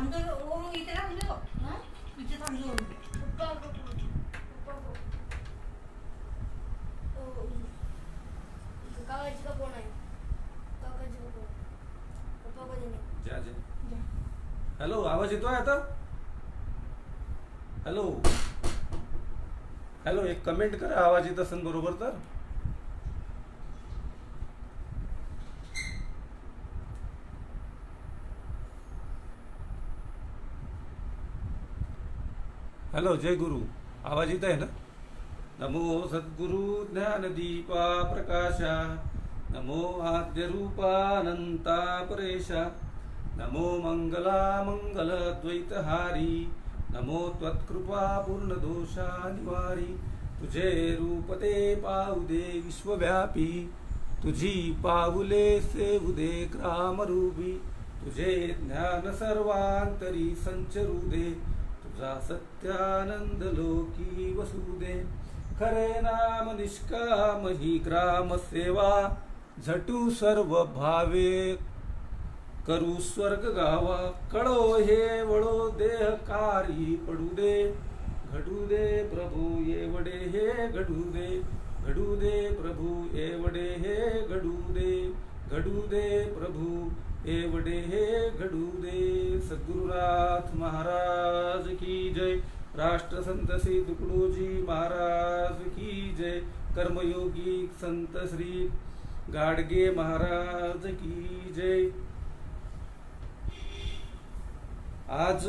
थांबतो मग इथे थांबलो ना, इथे थांबलो पप्पा पप्पा काकाजी का फोन आहे, काकाजी का फोन, पप्पा कधी नाही जा जा. हॅलो, आवाज येतोय आता? हॅलो हॅलो, एक कमेंट करा, आवाज येत असेल बरोबर तर. हॅलो, जय गुरु, आवाज येत आहे ना? नमो सद्गुरु ज्ञानदीपा प्रकाशा, नमो आद्य रूपानंता परेशा, नमो मंगला मंगल द्वैतहारी, नमो त्वत्कृपा पूर्ण दोषा निवारी. तुझे रूप ते पाहू दे विश्वव्यापी, तुझी पाऊले सेवू दे ग्रामरूपी. तुझे ज्ञान सर्वांतरी संचरू दे, तुझा सत्यानंद लोकी वसू दे. खरे नाम निष्काम ही ग्राम सेवा, झटू सर्व भावे करू स्वर्ग गावा. कळो हे वळो देहकारी पडू दे, घडू दे प्रभू एवढे हे घडू दे. घडू दे प्रभू एवढे हे घडू दे, घडू दे प्रभू एवढे हे घडू दे. सद्गुरुनाथ महाराज की जय. राष्ट्रसंत श्री तुकडोजी महाराज की जय. कर्मयोगी संत श्री गाडगे महाराज की जय. आज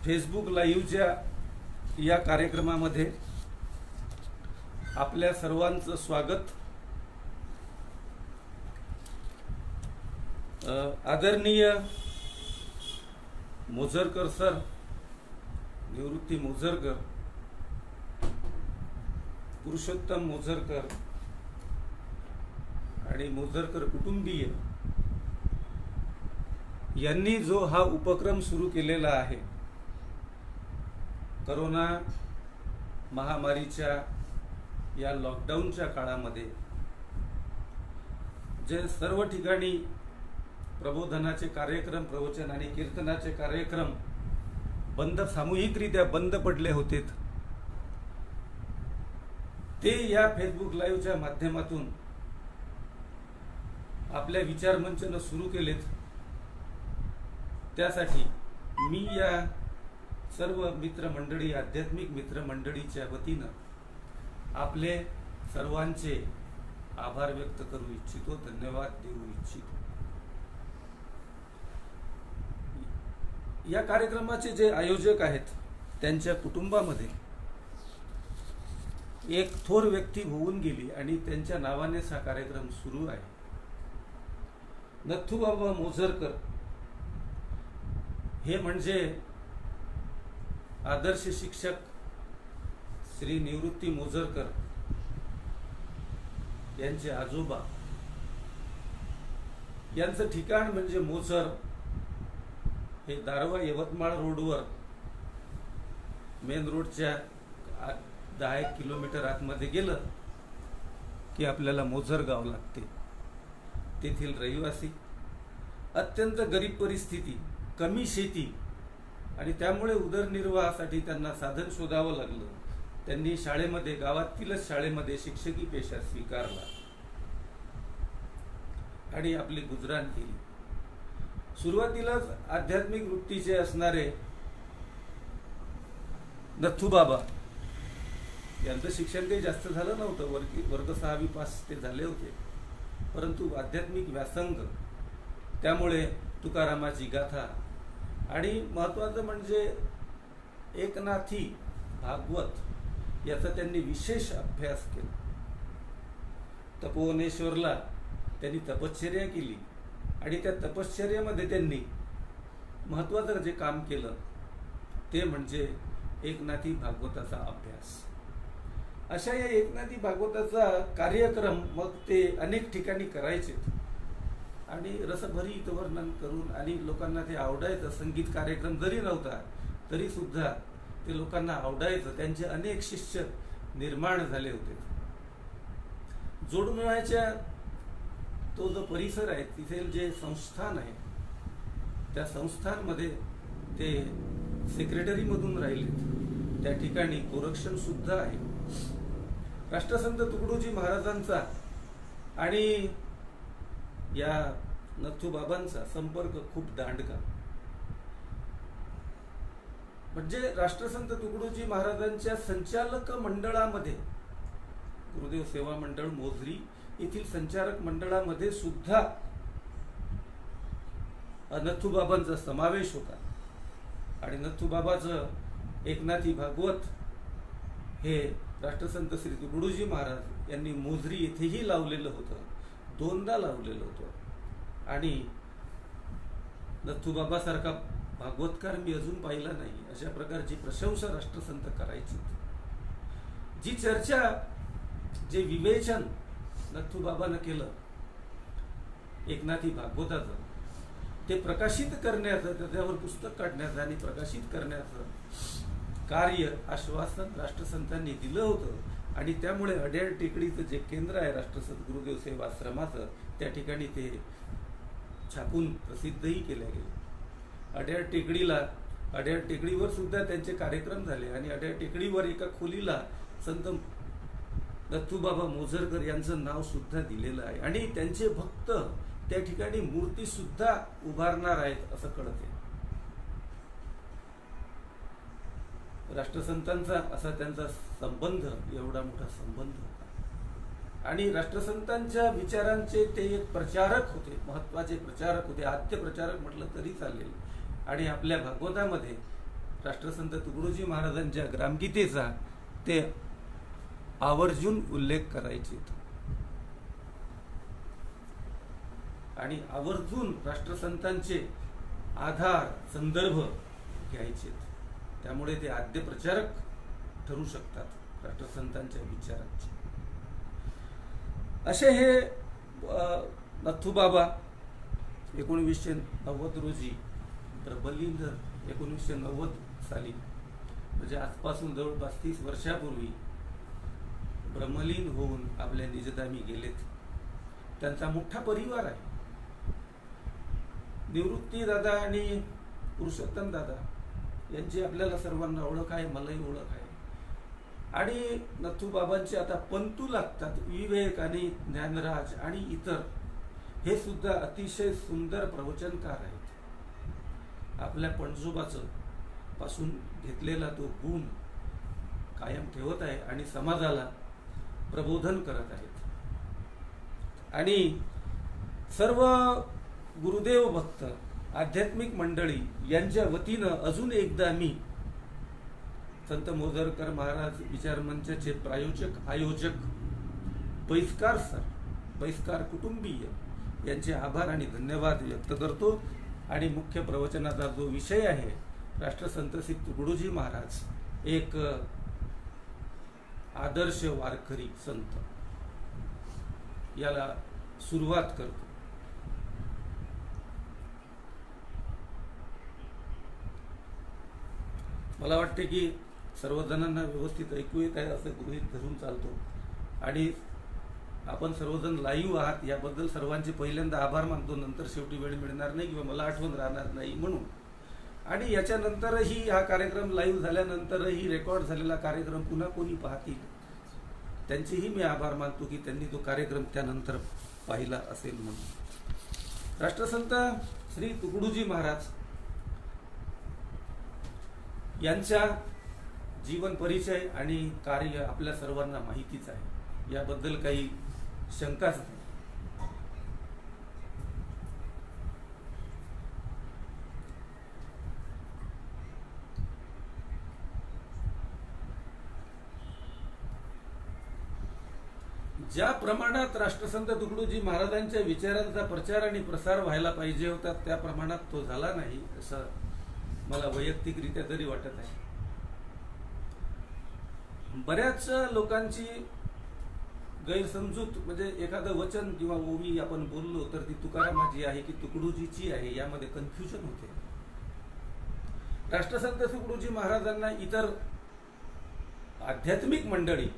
फेसबुक लाईव्हच्या या कार्यक्रमामध्ये आपल्या सर्वांचं स्वागत. आदरणीय मोझरकर सर, निवृत्ती मोझरकर, पुरुषोत्तम मोझरकर आणि मोझरकर कुटुंबीय यांनी जो हा उपक्रम सुरू केलेला आहे, करोना महामारीच्या या लॉकडाऊनच्या काळामध्ये जे सर्व ठिकाणी प्रबोधनाचे कार्यक्रम, प्रवचन आणि कीर्तनाचे कार्यक्रम बंद, सामूहिकरित्या बंद पडले होते, ते या फेसबुक लाईव्हच्या माध्यमातून आपल्या विचारमंचनं सुरू केलेत. त्यासाठी मी या सर्व मित्रमंडळी, आध्यात्मिक मित्रमंडळीच्या वतीनं आपले सर्वांचे आभार व्यक्त करू इच्छितो, धन्यवाद देऊ इच्छितो. या कार्यक्रमाचे जे आयोजक आहेत त्यांच्या कुटुंबामध्ये एक थोर व्यक्ती होऊन गेली आणि त्यांच्या नावानेच हा कार्यक्रम सुरू आहे. नथुबाबा मोझरकर हे म्हणजे आदर्श शिक्षक श्री निवृत्ती मोझरकर यांचे आजोबा. यांचं ठिकाण म्हणजे मोझर, हे दारवा यवतमाळ रोडवर मेन रोडच्या 10 किलोमीटर आतमध्ये गेलं की आपल्याला मोझर गाव लागते. तेथील रहिवासी, अत्यंत गरीब परिस्थिती, कमी शेती आणि त्यामुळे उदरनिर्वाहासाठी त्यांना साधन शोधावं लागलं. त्यांनी शाळेमध्ये, गावातीलच शाळेमध्ये शिक्षकी पेशा स्वीकारला आणि आपली गुजराण केली. सुरुवातीलाच आध्यात्मिक वृत्तीचे असणारे नथुबाबा यांचं शिक्षण काही जास्त झालं नव्हतं, वर्ग 6वी पास ते झाले होते, परंतु आध्यात्मिक व्यासंग, त्यामुळे तुकारामाची गाथा आणि महत्वाचं म्हणजे एकनाथी भागवत याचा त्यांनी विशेष अभ्यास केला. तपोवनेश्वरला त्यांनी तपश्चर्या केली आणि त्या तपश्चर्यामध्ये त्यांनी महत्वाचं जे काम केलं ते म्हणजे एकनाथी भागवताचा अभ्यास. अशा या एकनाथी भागवताचा कार्यक्रम मग ते अनेक ठिकाणी करायचे आणि रसभरीत वर्णन करून, आणि लोकांना ते आवडायचं. संगीत कार्यक्रम जरी नव्हता तरी सुद्धा ते लोकांना आवडायचं. त्यांचे अनेक शिष्य निर्माण झाले होते. जोडमेळ्याच्या तो जो परिसर आहे, तिथे जे संस्थान आहे, त्या संस्थानमध्ये ते सेक्रेटरी मधून राहिले, त्या ठिकाणी गोरक्षण सुद्धा आहे. राष्ट्रसंत तुकडोजी महाराजांचा आणि या नथुबाबांचा संपर्क खूप दांडगा. म्हणजे राष्ट्रसंत तुकडोजी महाराजांच्या संचालक मंडळामध्ये, गुरुदेव सेवा मंडळ मोझरी येथील संचालक मंडळामध्ये सुद्धा नथुबाबांचा समावेश होता. आणि नथुबाबाचं एकनाथी भागवत हे राष्ट्रसंत श्री तुकडोजी महाराज यांनी मोझरी येथेही लावलेलं होतं, 2दा लावलेलं होतं. आणि नथुबाबासारखा भागवतकार मी अजून पाहिला नाही. अशा प्रकारची प्रशंसा राष्ट्रसंत करायची. जी चर्चा, जे विवेचन नथुबाबानं केलं एकनाथी भागवताचं, ते प्रकाशित करण्याचं, त्याच्यावर पुस्तक काढण्याचं आणि प्रकाशित करण्याचं कार्य, आश्वासन राष्ट्रसंतांनी दिलं होतं. आणि त्यामुळे अड्याळ टेकडीचं जे केंद्र आहे राष्ट्रसंत गुरुदेव सेवाश्रमाचं, त्या ठिकाणी ते छापून प्रसिद्धही केल्या गेले. अड्याळ टेकडीवर सुद्धा त्यांचे कार्यक्रम झाले. आणि अड्याळ टेकडीवर एका खोलीला संत नथुबाबा मोझरकर यांचं नाव सुद्धा दिलेलं आहे. आणि त्यांचे भक्त त्या ठिकाणी मूर्ती सुद्धा उभारणार आहेत असं कळते. राष्ट्रसंतांचा असा त्यांचा संबंध, एवढा मोठा संबंध होता. आणि राष्ट्रसंतांच्या विचारांचे ते एक प्रचारक होते, महत्वाचे प्रचारक होते, आद्य प्रचारक म्हटलं तरी चालेल. आणि आपल्या भागवतामध्ये राष्ट्रसंत तुकडोजी महाराजांच्या ग्रामगीतेचा ते आवर्जून उल्लेख करायचे आणि आवर्जून राष्ट्रसंतांचे आधार, संदर्भ घ्यायचे. त्यामुळे ते आद्य प्रचारक ठरू शकतात राष्ट्रसंतांच्या विचारांचे. असे हे नथुबाबा 1990 रोजी प्रबलीन 1990 साली, म्हणजे आजपासून जवळपास 30 वर्षापूर्वी ब्रह्मलीन होऊन आपल्या निजधामी गेलेत. त्यांचा मोठा परिवार आहे. निवृत्ती दादा आणि पुरुषोत्तम दादा यांची आपल्याला सर्वांना ओळख आहे, मलाही ओळख आहे. आणि नथुबाबांचे आता पंतू लागतात, विवेक आणि ज्ञानराज आणि इतर, हे सुद्धा अतिशय सुंदर प्रवचनकार आहेत. आपल्या पणजोबाचं पासून घेतलेला तो गुण कायम ठेवत आहे आणि समाजाला प्रबोधन करत आहेत. आणि सर्व गुरुदेव भक्त, आध्यात्मिक मंडळी यांच्या वतीनं अजून एकदा मी संत मोझरकर महाराज विचार मंचाचे प्रायोजक, आयोजक, बैसकार कुटुंबीय यांचे आभार आणि धन्यवाद व्यक्त करतो. आणि मुख्य प्रवचनाचा जो विषय आहे, राष्ट्रसंत श्री तुकडोजी महाराज एक आदर्श वारकरी संत, याला सुरुवात करतो. मला वाटते की सर्वजणांना व्यवस्थित ऐकू येत आहे असं गृहीत धरून चालतो. आणि आपण सर्वजण लाईव्ह आहात याबद्दल सर्वांचे पहिल्यांदा आभार मानतो. नंतर शेवटी वेळ मिळणार नाही किंवा मला आठवण राहणार नाही म्हणून. आणि याच्यानंतरही हा कार्यक्रम लाईव्ह झाल्यानंतरही रेकॉर्ड झालेला कार्यक्रम पुन्हा कोणी पाहतील त्यांचेही मी आभार मानतो की त्यांनी तो कार्यक्रम त्यानंतर पाहिला असेल म्हणून. राष्ट्रसंत श्री तुकडोजी महाराज यांचा जीवन परिचय आणि कार्य आपल्या सर्वांना माहितीच आहे, याबद्दल काही शंकाच नाही. ज्या प्रमाणात राष्ट्रसंत तुकडोजी महाराजांच्या विचारांचा प्रचार आणि प्रसार व्हायला पाहिजे होता त्या प्रमाणात तो झाला नाही असं मला वैयक्तिकरित्या तरी वाटत आहे. बऱ्याच लोकांची गैरसमजूत, म्हणजे एखादं वचन किंवा ओवी आपण बोललो तर ती तुकारामाची आहे की तुकडोजीची आहे, यामध्ये कन्फ्युजन होते. राष्ट्रसंत तुकडोजी महाराजांना इतर आध्यात्मिक मंडळी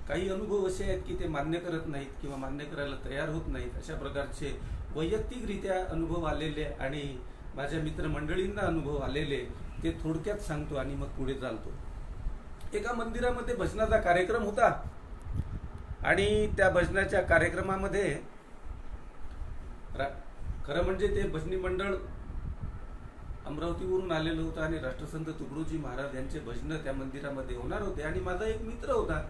काही अनुभव असे आहेत की ते मान्य करत नाहीत किंवा मान्य करायला तयार होत नाहीत. अशा प्रकारचे वैयक्तिकरित्या अनुभव आलेले आणि माझ्या मित्रमंडळींना अनुभव आलेले ते थोडक्यात सांगतो आणि मग पुढे चालतो. एका मंदिरामध्ये भजनाचा कार्यक्रम होता आणि त्या भजनाच्या कार्यक्रमामध्ये खरं म्हणजे ते भजनी मंडळ अमरावतीवरून आलेलं होतं आणि राष्ट्रसंत तुकडोजी महाराज यांचे भजन त्या मंदिरामध्ये होणार होते. आणि माझा एक मित्र होता,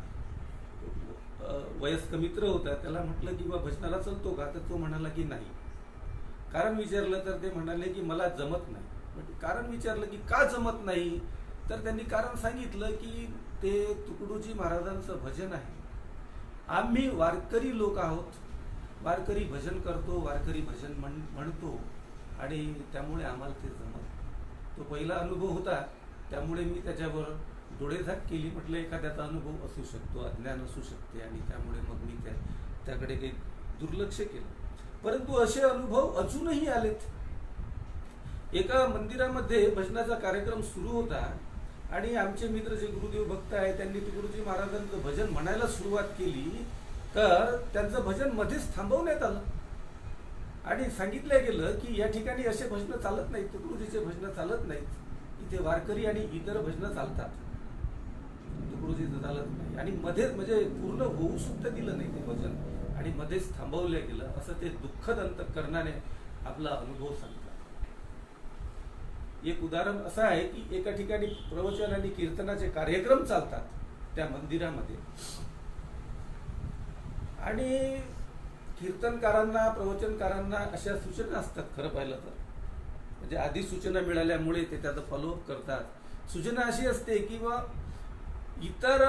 वयस्क मित्र होता. त्याला म्हटलं की बा भजनाला चलतो का? तर तो म्हणाला की नाही. कारण विचारलं तर ते म्हणाले की मला जमत नाही. कारण विचारलं की का जमत नाही, तर त्यांनी कारण सांगितलं की ते तुकडोजी महाराजांचं भजन आहे. आम्ही वारकरी लोक आहोत, वारकरी भजन करतो, वारकरी भजन म्हणतो आणि त्यामुळे आम्हाला ते जमत. तो पहिला अनुभव होता, त्यामुळे मी त्याच्यावर डोळेझाक केली. म्हटलं एखाद्याचा अनुभव असू शकतो, अज्ञान असू शकते आणि त्यामुळे मग मी त्याकडे काही दुर्लक्ष केलं. परंतु असे अनुभव अजूनही आलेत. एका मंदिरामध्ये भजनाचा कार्यक्रम सुरू होता आणि आमचे मित्र जे गुरुदेव भक्त आहे त्यांनी तुकडोजी महाराजांचं भजन म्हणायला सुरुवात केली, तर त्यांचं भजन मध्येच थांबवण्यात आलं आणि सांगितलं गेलं की या ठिकाणी असे भजन चालत नाहीत, तुकडोजीचे भजन चालत नाहीत, इथे वारकरी आणि इतर भजन चालतात, तुकडोजीचं चालत नाही. आणि मध्येच म्हणजे पूर्ण होऊ सुद्धा दिलं नाही ते भजन आणि मध्येच थांबवलं गेलं. असं ते दुःखद अंतःकरणाने आपला अनुभव सांगतात. एक उदाहरण असं आहे की एका ठिकाणी प्रवचन आणि कीर्तनाचे कार्यक्रम चालतात त्या मंदिरामध्ये आणि कीर्तनकारांना प्रवचनकारांना अशा सूचना असतात. खरं पाहिलं तर म्हणजे आधी सूचना मिळाल्यामुळे ते त्याचं फॉलोअप करतात. सूचना अशी असते की इतर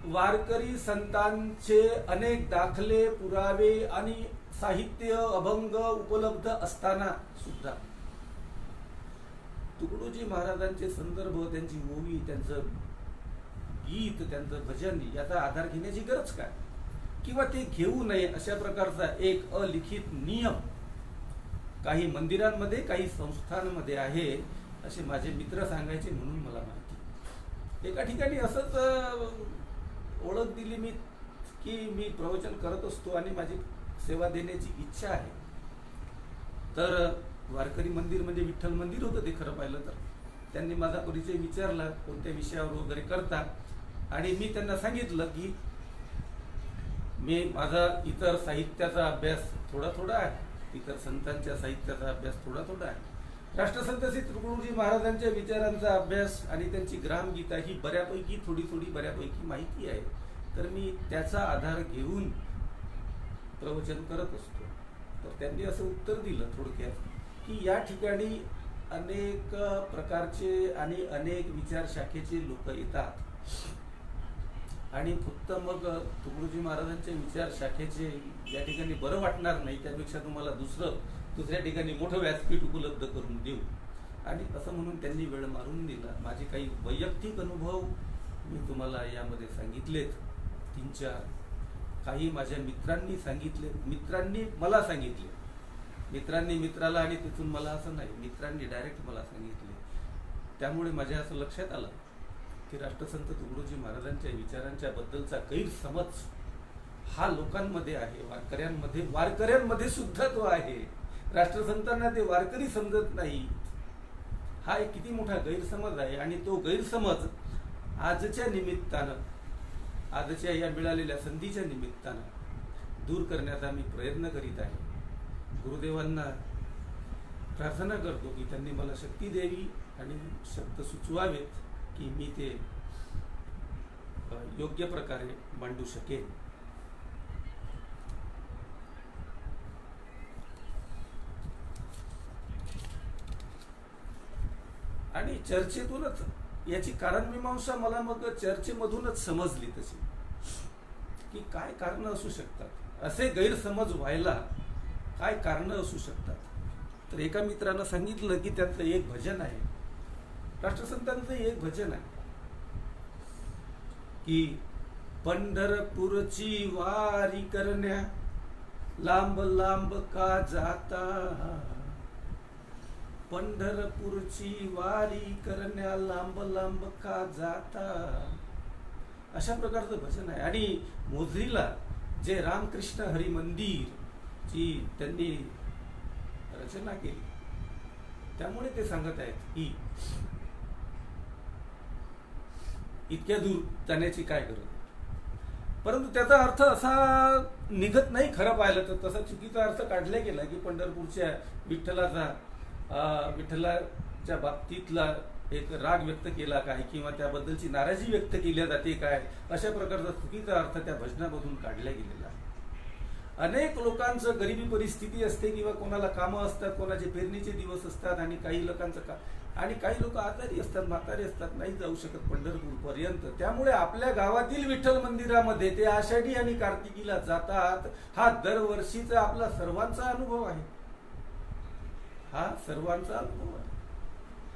वारकरी संतांचे अनेक दाखले, पुरावे आणि साहित्य अभंग उपलब्ध असताना सुद्धा तुकडोजी महाराजांचे संदर्भ, त्यांची ओवी, त्यांचं गीत, त्यांचं भजन याचा आधार घेण्याची गरज काय, किंवा ते घेऊ नये अशा प्रकारचा एक अलिखित नियम काही मंदिरांमध्ये, काही संस्थांमध्ये आहे असे माझे मित्र सांगायचे. म्हणून मला माहिती एका ठिकाणी असंच ओळख दिली मी की मी प्रवचन करत असतो आणि माझी सेवा देण्याची इच्छा आहे. तर वारकरी मंदिर म्हणजे विठ्ठल मंदिर होतं ते. खरं पाहिलं तर त्यांनी माझा परिचय विचारला, कोणत्या विषयावर वगैरे करता, आणि मी त्यांना सांगितलं की मी माझा इतर साहित्याचा अभ्यास थोडा आहे, इतर संतांच्या साहित्याचा अभ्यास थोडा आहे, राष्ट्रसंत श्री तुकडोजी महाराजांच्या विचारांचा अभ्यास आणि त्यांची ग्रामगीता ही बऱ्यापैकी थोडी बऱ्यापैकी माहिती आहे. तर मी त्याचा आधार घेऊन प्रवचन करत असतो. तर त्यांनी असं उत्तर दिलं थोडक्यात की या ठिकाणी अनेक प्रकारचे आणि अनेक विचार शाखेचे लोक येतात आणि फक्त मग तुकडोजी महाराजांच्या विचार शाखेचे या ठिकाणी बरं वाटणार नाही, त्यापेक्षा तुम्हाला दुसऱ्या ठिकाणी मोठं व्यासपीठ उपलब्ध करून देऊ. आणि असं म्हणून त्यांनी वेळ मारून दिला. माझे काही वैयक्तिक अनुभव मी तुम्हाला यामध्ये सांगितलेत, 3-4. काही माझ्या मित्रांनी सांगितले, मित्रांनी मला सांगितले, मित्रांनी मित्राला, आणि तिथून मला असं नाही, मित्रांनी डायरेक्ट मला सांगितले. त्यामुळे माझ्या असं लक्षात आलं की राष्ट्रसंत तुकडोजी महाराजांच्या विचारांच्या बद्दलचा गैरसमज हा लोकांमध्ये आहे, वारकऱ्यांमध्ये सुद्धा तो आहे. राष्ट्रसंतांना ते वारकरी समजत नाही, हा एक किती मोठा गैरसमज आहे. आणि तो गैरसमज आजच्या निमित्तानं, आजच्या या मिळालेल्या संधीच्या निमित्तानं दूर करण्याचा मी प्रयत्न करीत आहे. गुरुदेवांना प्रार्थना करतो की त्यांनी मला शक्ती द्यावी आणि शब्द सुचवावेत की मी ते योग्य प्रकारे मांडू शकेन. आणि चर्चेतूनच याची कारणमीमांसा मला मग चर्चेमधूनच समजली तशी की काय कारण असू शकतात, असे गैरसमज व्हायला काय कारण असू शकतात. तर एका मित्रानं सांगितलं की त्यातलं एक भजन आहे, राष्ट्रसंतांचं एक भजन आहे की पंढरपूरची वारी करण्या लांब लांब का जाता, पंढरपूरची वारी करण्या लांब लांब का जाता, अशा प्रकारचं भजन आहे. आणि मोझरीला जे रामकृष्ण हरी मंदिर जी त्यांनी रचना केली. त्यामुळे ते सांगत आहेत की इतक्या दूर जाण्याची काय गरज आहे. परंतु त्याचा अर्थ असा निघत नाही. खरं पाहिलं तर तसा चुकीचा अर्थ काढला गेला की पंढरपूरच्या विठ्ठलाच्या बाबतीतला एक राग व्यक्त केला काय किंवा त्याबद्दलची नाराजी व्यक्त केली जाते काय, अशा प्रकारचा चुकीचा अर्थ त्या भजनामधून काढला गेलेला आहे. अनेक लोकांचं गरिबी परिस्थिती असते किंवा कोणाला कामं असतात, कोणाचे पेरणीचे दिवस असतात आणि काही लोकांचं आणि काही लोक आजारी असतात, म्हातारे असतात, नाही जाऊ शकत पंढरपूर पर्यंत. त्यामुळे आपल्या गावातील विठ्ठल मंदिरामध्ये ते आषाढी आणि कार्तिकीला जातात. हा दरवर्षीचा आपला सर्वांचा अनुभव आहे. हा सर्वांचा अनुभव आहे.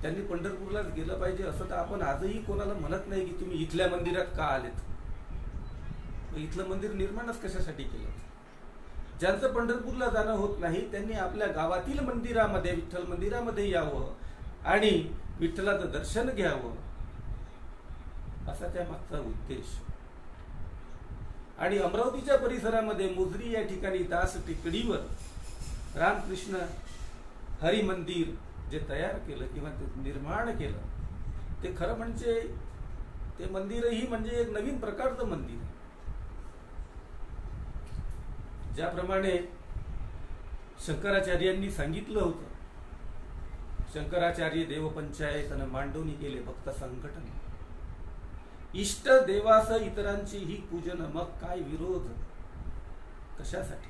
त्यांनी पंढरपूरलाच गेलं पाहिजे असं तर आपण आजही कोणाला म्हणत नाही की तुम्ही इथल्या मंदिरात का आलेत. इथलं मंदिर निर्माणच कशासाठी केलं. ज्यांचं पंढरपूरला जाणं होत नाही त्यांनी आपल्या गावातील मंदिरामध्ये, विठ्ठल मंदिरामध्ये यावं आणि विठ्ठलाचं दर्शन घ्यावं, असा त्या मागचा उद्देश. आणि अमरावतीच्या परिसरामध्ये मोजरी या ठिकाणी दास टेकडीवर रामकृष्ण हरी मंदिर जे तयार केलं किंवा ते निर्माण केलं, ते खरं म्हणजे ते मंदिरही म्हणजे एक नवीन प्रकारचं मंदिर आहे. ज्याप्रमाणे शंकराचार्यांनी सांगितलं होतं, शंकराचार्य देवपंचायतनं मांडवणी केले भक्त संघटन. इष्ट देवास इतरांची ही पूजन, मग काय विरोध कशासाठी.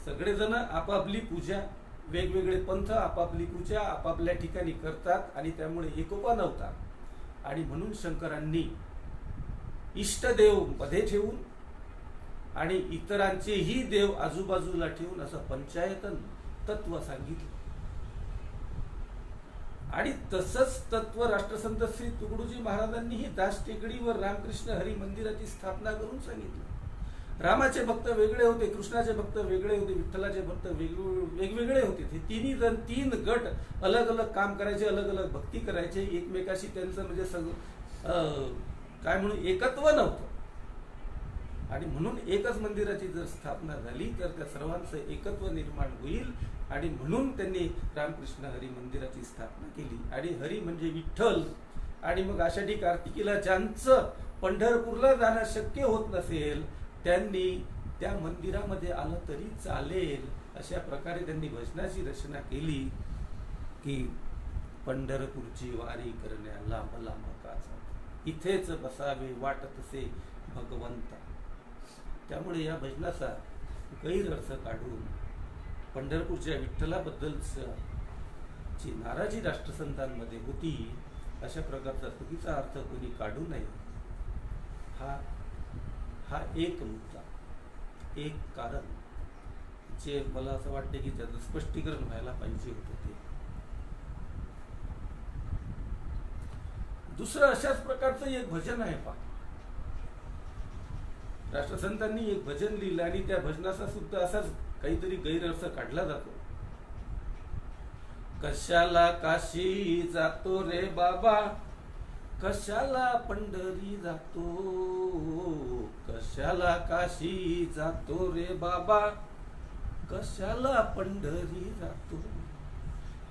सगळेजण आपापली पूजा, वेगवेगळे पंथ आपापली पूजा आपापल्या ठिकाणी करतात आणि त्यामुळे एकोपा नव्हता. आणि म्हणून शंकरांनी इष्टदेव मध्ये ठेवून आणि इतरांचेही देव आजूबाजूला ठेवून असं पंचायतन तत्व सांगितलं. आणि तसंच तत्व राष्ट्रसंत श्री तुकडोजी महाराजांनीही दास टेकडीवर रामकृष्ण हरी मंदिराची स्थापना करून सांगितलं. रामाचे भक्त वेगळे होते, कृष्णाचे भक्त वेगळे होते, विठ्ठलाचे भक्त वेगवेगळे होते. हे तिन्ही जण, तीन गट अलग अलग काम करायचे, अलग अलग भक्ती करायचे. एकमेकाशी त्यांचं म्हणजे काय म्हणून एकत्व नव्हतं. आणि म्हणून एकच मंदिराची जर स्थापना झाली तर त्या सर्वांचं एकत्व निर्माण होईल. आणि म्हणून त्यांनी रामकृष्ण हरी मंदिराची स्थापना केली. आणि हरी म्हणजे विठ्ठल. आणि मग आषाढी कार्तिकीला ज्यांचं पंढरपूरला जाणं शक्य होत नसेल त्यांनी त्या मंदिरामध्ये आलं तरी चालेल, अशा प्रकारे त्यांनी भजनाची रचना केली की पंढरपूरची वारी करण्याला मला मकाचा, इथेच बसावे वाटतसे भगवंता. त्यामुळे या भजनाचा गैरअर्थ काढून पंढरपूरच्या विठ्ठलाबद्दलची नाराजी राष्ट्रसंतांमध्ये होती, अशा प्रकारचा चुकीचा अर्थ कोणी काढू नये. हा एक मुद्दा, एक कारण जे मला असं वाटतं की त्याचं स्पष्टीकरण व्हायला पाहिजे होतं. ते दुसरं अशाच प्रकारचं एक भजन आहे पहा. राष्ट्रसंतांनी एक भजन लिहिलं आणि त्या भजनाचा सुद्धा असाच काहीतरी गैरअर्थ काढला जातो. कशाला काशी जातो रे बाबा, कशाला पंढरी जातो, कशाला काशी जातो रे बाबा, कशाला पंढरी जातो.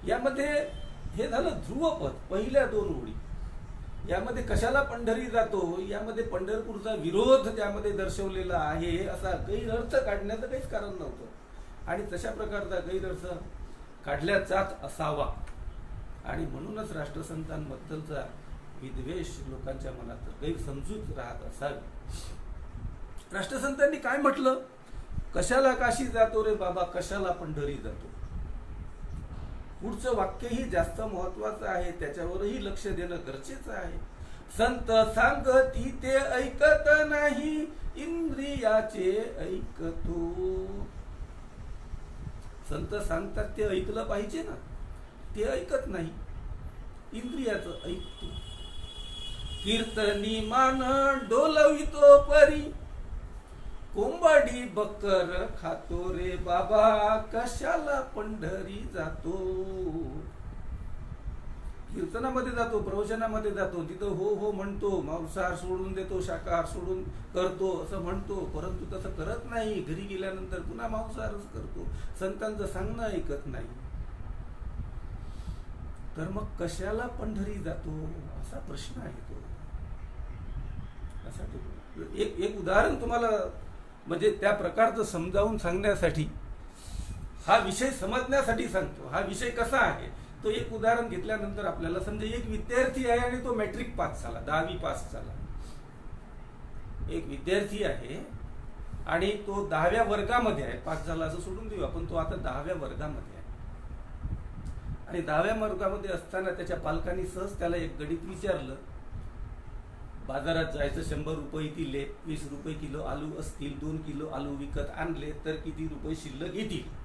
यामध्ये हे झालं ध्रुवपद, पहिल्या दोन ओळी. यामध्ये कशाला पंढरी जातो, यामध्ये पंढरपूरचा विरोध त्यामध्ये दर्शवलेला आहे, असा गैरअर्थ काढण्याचं काहीच कारण नव्हतं. आणि तशा प्रकारचा गैरअर्थ काढल्या जात असावा आणि म्हणूनच राष्ट्रसंतांबद्दलचा विद्वेष लोकांच्या मनात गैरसमजूत राहत असावी. राष्ट्रसंतांनी काय म्हटलं, कशाला काशी जातो रे बाबा, कशाला पंढरी जातो. पुढचं वाक्यही जास्त महत्वाचं आहे, त्याच्यावरही लक्ष देणं गरजेचं आहे. संत सांगती ते ऐकत नाही, इंद्रियाचे ऐकतो. संत सांगतात ते ऐकलं पाहिजे ना, ते ऐकत नाही, इंद्रियाचं ऐकतो. कीर्तनी मान डोलवितो परी, कोंबडी बकर खातो रे बाबा, कशाला पंढरी जातो. कीर्तनामध्ये जातो, प्रवचनामध्ये जातो, तिथं हो हो म्हणतो, मांसाहार सोडून देतो, शाकाहार सोडून करतो असं म्हणतो, परंतु तसं करत नाही. घरी गेल्यानंतर पुन्हा मांसाहारच करतो, संतांचं सांगणं ऐकत नाही. तर मग कशाला पंढरी जातो असा प्रश्न आहे तो. असा तो एक उदाहरण तुम्हाला म्हणजे त्या प्रकारचं समजावून सांगण्यासाठी, हा विषय समजण्यासाठी सांगतो. हा विषय कसा आहे तो एक उदाहरण घेतल्यानंतर आपल्याला समजेल. एक विद्यार्थी आहे आणि तो मॅट्रिक पास झाला, 10वी पास झाला. एक विद्यार्थी आहे आणि तो 10व्या वर्गामध्ये आहे. पास झाला असं सोडून देऊ आपण, तो आता 10व्या वर्गामध्ये आहे. आणि 10व्या वर्गामध्ये असताना त्याच्या पालकांनी सहज त्याला एक गणित विचारलं. बाजारात जायचं, 100 रुपये दिले, 20 रुपये किलो आलू असतील, 2 किलो आलू विकत आणले तर किती रुपये शिल्लक येतील.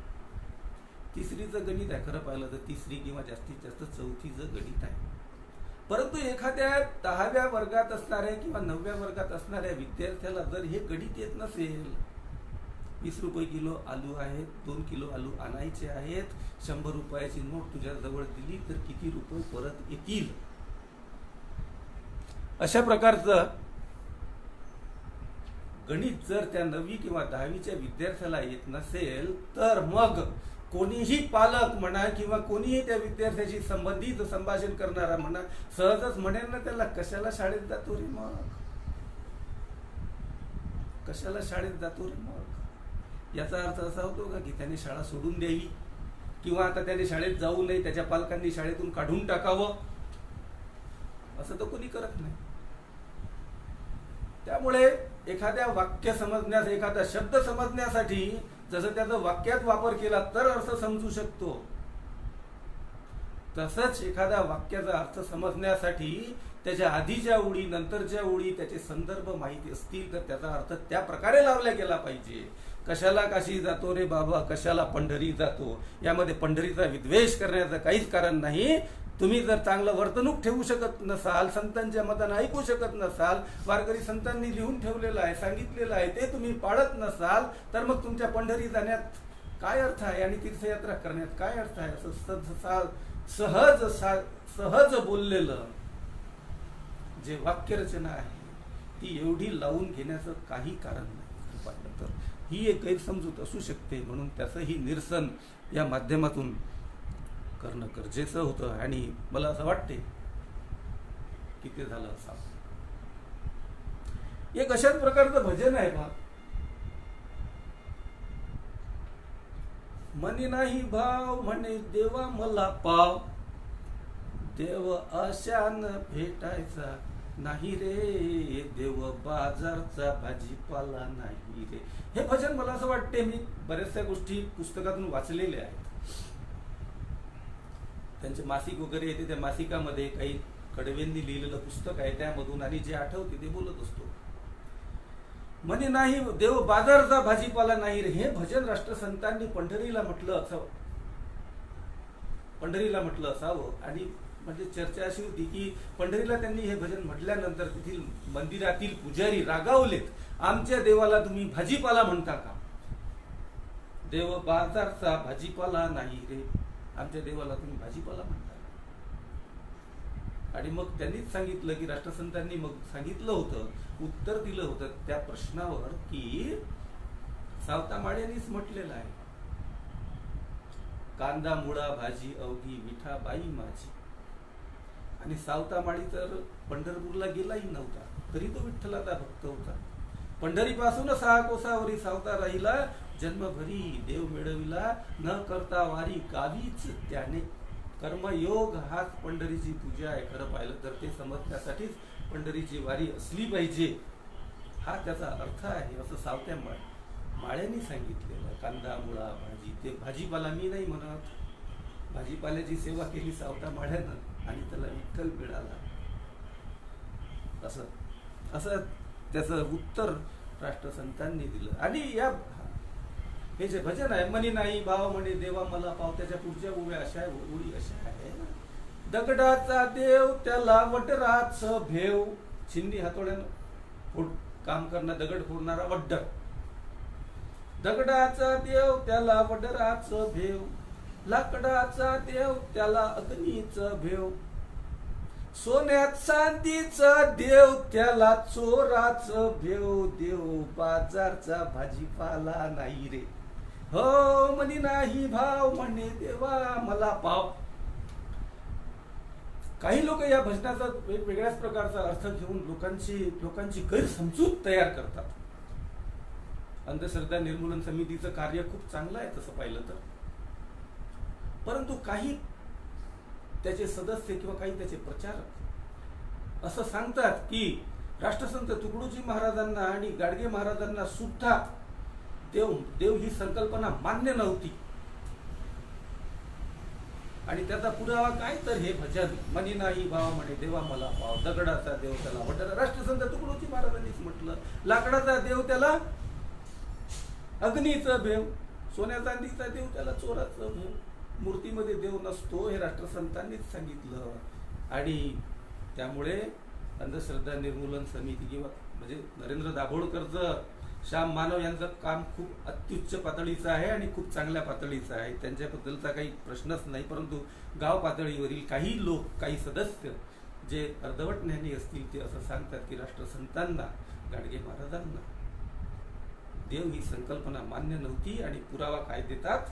तिसरीचं गणित आहे, खरं पाहिलं तर तिसरी किंवा जास्तीत जास्त चौथीचं गणित आहे. परंतु एखाद्या 10व्या वर्गात असणाऱ्या किंवा 9व्या वर्गात असणाऱ्या विद्यार्थ्याला जर हे गणित येत नसेल, 20 रुपये किलो आलू आहेत, 2 किलो आलू आणायचे आहेत, 100 रुपयाची नोट तुझ्या जवळ दिली तर किती रुपये परत येतील, अशा प्रकारचं गणित जर त्या 9वी किंवा 10वीच्या विद्यार्थ्याला येत नसेल तर मग कोणीही पालक म्हणा किंवा कोणीही त्या विद्यार्थ्याशी संबंधित संभाषण करणारा म्हणा सहजच म्हणेल ना त्याला, कशाला शाळेत जातो रे मग, कशाला शाळेत जातो रे मग. याचा अर्थ असा होतो का की त्याने शाळा सोडून द्यावी किंवा आता त्याने शाळेत जाऊ नये, त्याच्या पालकांनी शाळेतून काढून टाकावं, असं तर कोणी करत नाही. त्यामुळे एखाद्या वाक्य समजण्यास, एखादा शब्द समजण्यासाठी जसं त्याचा वाक्यात वापर केला तर अर्थ समजू शकतो, तसंच एखाद्या वाक्याचा अर्थ समजण्यासाठी त्याच्या आधीच्या ओळी, नंतरच्या ओळी, त्याचे संदर्भ माहिती असतील तर त्याचा अर्थ त्या प्रकारे लावला गेला पाहिजे. कशाला काशी जातो रे बाबा, कशाला पंढरी जातो, यामध्ये पंढरीचा विद्वेष करण्याचं काहीच कारण नाही. तुम्ही जर चांगलं वर्तणूक ठेवू शकत नसाल, संतांच्या मतानं ऐकू शकत नसाल, वारकरी संतांनी लिहून ठेवलेलं आहे, सांगितलेलं आहे, ते तुम्ही पाळत नसाल तर मग तुमच्या पंढरी जाण्यात काय अर्थ आहे आणि तीर्थयात्रा करण्यात काय अर्थ आहे. असं सहज बोललेलं जे वाक्यरचना आहे ती एवढी लावून घेण्याचं काही कारण नाही. पाहिलं तर ही एक गैरसमजूत असू शकते, म्हणून त्याचंही निरसन या माध्यमातून करणं गरजेचं होतं. आणि मला असं वाटते की ते झालं असावं. एक अशाच प्रकारचं भजन आहे पहा. मनी नाही भाव म्हणे देवा मला पाव, देव अशान भेटायचा नाही रे, देव बाजारचा भाजीपाला नाही रे. हे भजन मला असं वाटते, मी बऱ्याचशा गोष्टी पुस्तकातून वाचलेल्या आहेत. त्यांचे मासिक वगैरे येते, त्या मासिकामध्ये काही कडवेंनी लिहिलेलं पुस्तक आहे त्यामधून, आणि जे आठवते ते बोलत असतो. म्हणे नाही देव बाजारचा भाजीपाला नाही रे, हे भजन राष्ट्रसंतांनी पंढरीला म्हटलं असावं. आणि म्हणजे चर्चा अशी होती की पंढरीला त्यांनी हे भजन म्हटल्यानंतर तेथील मंदिरातील पुजारी रागावलेत, आमच्या देवाला तुम्ही भाजीपाला म्हणता का, देव बाजारचा भाजीपाला नाही रे, आमच्या देवाला तुम्ही भाजीपाला म्हणता. आणि मग त्यांनीच सांगितलं की राष्ट्रसंतांनी मग सांगितलं होतं, उत्तर दिलं होतं त्या प्रश्नावर की सावता माळ्यांनीच म्हटलेलं आहे, कांदा मुळा भाजी अवघी विठाबाई माझी. आणि सावता माळी तर पंढरपूरला गेलाही नव्हता, तरी तो विठ्ठलाचा भक्त होता. पंढरीपासून 6 कोसावरी सावता राहिला, जन्मभरी देव मिळविला, न करता वारी गावीच त्याने. कर्मयोग हाच पंढरीची पूजा आहे. खरं पाहिलं तर ते समजण्यासाठीच पंढरीची वारी असली पाहिजे, हा त्याचा अर्थ आहे, असं सावत्या माळ्यांनी सांगितलेलं. कांदा मुळा भाजी, ते भाजीपाला मी नाही म्हणत, भाजीपाल्याची सेवा केली सावता माळ्यानं आणि त्याला विठ्ठल मिळाला, असं त्याचं उत्तर राष्ट्रसंतांनी दिलं. आणि हे जे भजन आहे, मनी नाही भाव म्हणे देवा मला पाव, त्याच्या पुढच्या ओळी अशा आहे, दगडाचा देव त्याला वडराच भेव. छिन्नी हातोड्यानं काम करणार, दगड फोडणारा वड्डर. दगडाचा देव त्याला वडराच भेव, लाकडाचा देव त्याला अग्नीच भेव. सोन्यात चांदीचा देव त्याला चोराच भेव देव बाजारचा भाजीपाला नाही रे. हो म्हणी नाही भाव म्हणे देवा मला पाव. काही लोक या भजनाचा वेगवेगळ्याच प्रकारचा अर्थ घेऊन लोकांची गैरसमजूत तयार करतात. अंधश्रद्धा निर्मूलन समितीचं कार्य खूप चांगलं आहे तसं पाहिलं तर, परंतु काही त्याचे सदस्य किंवा काही त्याचे प्रचारक असं सांगतात की राष्ट्रसंत तुकडोजी महाराजांना आणि गाडगे महाराजांना सुद्धा देव ही संकल्पना मान्य नव्हती. आणि त्याचा पुरावा काय तर हे भजन मनी नाही भाव म्हणे देवा मला पाव. दगडाचा देव त्याला वटरा. राष्ट्रसंत तुकडोजी महाराजांनीच म्हटलं. लाकडाचा देव त्याला अग्नीचं भेव. सोन्या चांदीचा देव त्याला चोराचं भेव. मूर्तीमध्ये देव नसतो हे राष्ट्रसंतांनीच सांगितलं. आणि त्यामुळे अंधश्रद्धा निर्मूलन समिती किंवा म्हणजे नरेंद्र दाभोळकरचं, श्याम मानव यांचं काम खूप अत्युच्च पातळीचं आहे आणि खूप चांगल्या पातळीचं आहे. त्यांच्याबद्दलचा काही प्रश्नच नाही. परंतु गाव पातळीवरील काही लोक, काही सदस्य जे अर्धवट ज्ञानी असतील ते असं सांगतात की राष्ट्रसंतांना, गाडगे महाराजांना देव ही संकल्पना मान्य नव्हती. आणि पुरावा काय देतात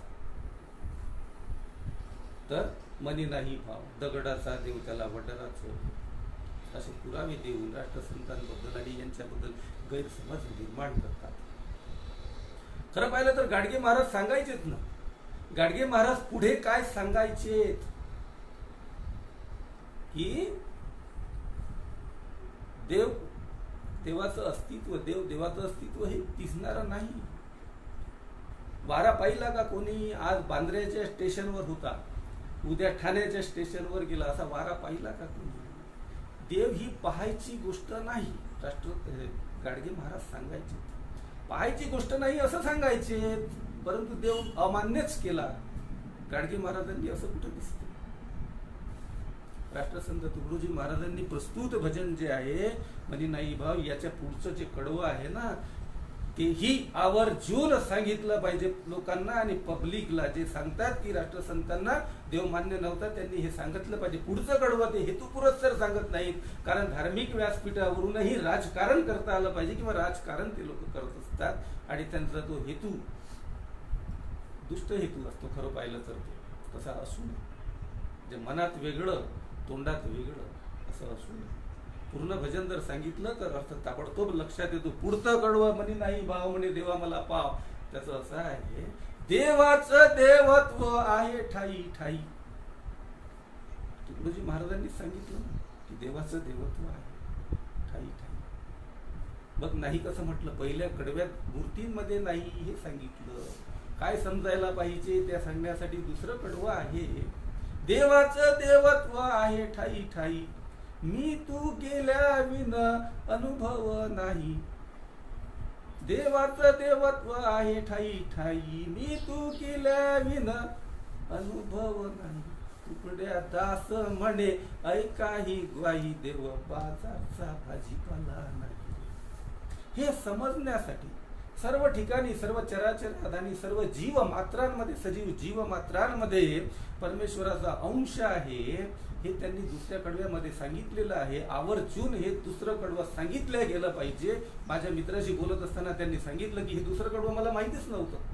तर मनी नाही भाव, दगडाचा देव त्याला वडराचं, असे पुरावे देऊन राष्ट्रसंतांबद्दल आणि यांच्याबद्दल गैरसमज निर्माण करतात. खरं पाहिलं तर गाडगे महाराज सांगायचेत ना. गाडगे महाराज पुढे काय सांगायचेत की देवाचं अस्तित्व, देवाचं अस्तित्व हे दिसणारं नाही. वारा पाहिला का कोणी? आज बांद्र्याच्या स्टेशनवर होता, उद्या ठाण्याच्या स्टेशनवर गेला, असा वारा पाहिला का कोणी? देव ही पाहायची गोष्ट नाही. गाडगे महाराज सांगायचे पाहायची गोष्ट नाही असं सांगायचे, परंतु देव अमान्यच केला. गाडगे महाराजांनी असं कुठं दिसतं? राष्ट्रसंत तुकडोजी महाराजांनी प्रस्तुत भजन जे आहे म्हणजे नाही भाव, याच्या पुढचं जे कडवं आहे ना, तेही आवर्जून सांगितलं पाहिजे लोकांना. आणि पब्लिकला जे सांगतात की राष्ट्रसंतांना देव मान्य नव्हता, त्यांनी हे सांगितलं पाहिजे. पुढचं कडवं ते हेतुपुरस्सर सांगत नाहीत, कारण धार्मिक व्यासपीठावरूनही राजकारण करता आलं पाहिजे किंवा राजकारण ते लोक करत असतात आणि त्यांचा तो हेतू दुष्ट हेतू असतो. खरं पाहिलं तर ते तसा असू नये. जे मनात वेगळं तोंडात वेगळं असं असू नये. पूर्ण भजन जर सांगितलं तर अर्थ ताबडतोब लक्षात येतो. पुढचं कडवं म्हणे नाही भाव म्हणे देवा मला पाव, त्याचं असं आहे देवाचं देवत्व आहे ठाई ठाई. तुकडोजी महाराजांनी सांगितलं की देवाचं देवत्व आहे ठाई ठाई. बघ नाही कसं म्हटलं, पहिल्या कडव्यात मूर्तींमध्ये नाही हे सांगितलं. काय समजायला पाहिजे त्या सांगण्यासाठी दुसरं कडवं आहे. देवाचं देवत्व आहे ठाई ठाई, मी तू गेल्या विन अनुभव नाही. देवाचं देवत्व आहे ठाई ठाई, मी तू गेल्या विन अनुभव नाही. तुकड्या दास म्हणे ऐकाही ग्वाही, देव बाजारचा भाजीपाला नाही. हे समजण्यासाठी सर्व ठिकाणी, सर्व चराचरात आणि सर्व जीव मात्रांमध्ये, सजीव जीव मात्रांमध्ये परमेश्वराचा अंश आहे हे त्यांनी दुसऱ्या कडव्यामध्ये सांगितलेलं आहे. आवर्जून हे दुसरं कडवं सांगितलं गेलं पाहिजे. माझ्या मित्राशी बोलत असताना त्यांनी सांगितलं की हे दुसरं कडवं मला माहितीच नव्हतं.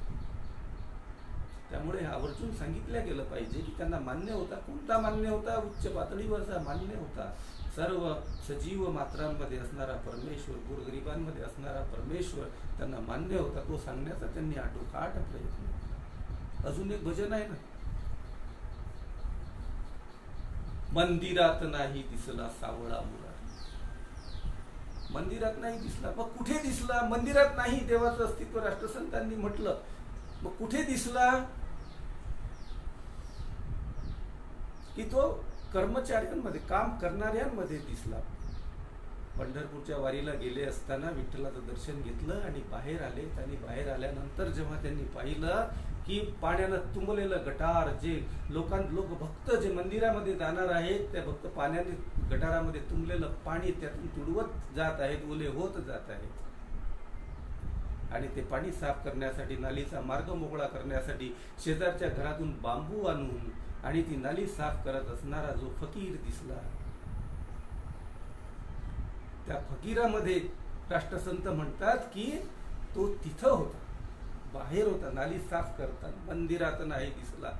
त्यामुळे आवर्जून सांगितलं गेलं पाहिजे की त्यांना मान्य होता. कोणता मान्य होता? उच्च पातळीवरचा मान्य होता. सर्व सजीव मात्रांमध्ये असणारा परमेश्वर, गोरगरिबांमध्ये असणारा परमेश्वर त्यांना मान्य होता. तो सांगण्याचा त्यांनी आटोकाट प्रयत्न केला. अजून एक भजन आहे ना, मंदिरात नाही दिसला सावळा मुरारी. मंदिरात नाही दिसला, मग कुठे दिसला? मंदिरात नाही. देवाचं अस्तित्व राष्ट्रसंतांनी म्हटलं, मग कुठे दिसला? की तो कर्मचाऱ्यांमध्ये, काम करणाऱ्यांमध्ये दिसला. पंढरपूरच्या वारीला गेले असताना विठ्ठलाचं दर्शन घेतलं आणि बाहेर आले. आणि बाहेर आल्यानंतर जेव्हा त्यांनी पाहिलं की पाण्यानं तुंबलेलं गटार, जे लोक भक्त जे मंदिरामध्ये जाणार आहेत त्या भक्त पाण्याने गटारामध्ये तुंबलेलं पाणी त्यातून तुडवत जात आहेत, ओले होत जात आहेत. आणि ते पाणी साफ करण्यासाठी, नालीचा मार्ग मोकळा करण्यासाठी शेजारच्या घरातून बांबू आणून आणि ती नाली साफ करत असणारा जो फकीर दिसला, त्या फकीरामध्ये राष्ट्रसंत म्हणतात की तो तिथं होता, बाहेर होता, नाली साफ करताना. मंदिरात नाही दिसला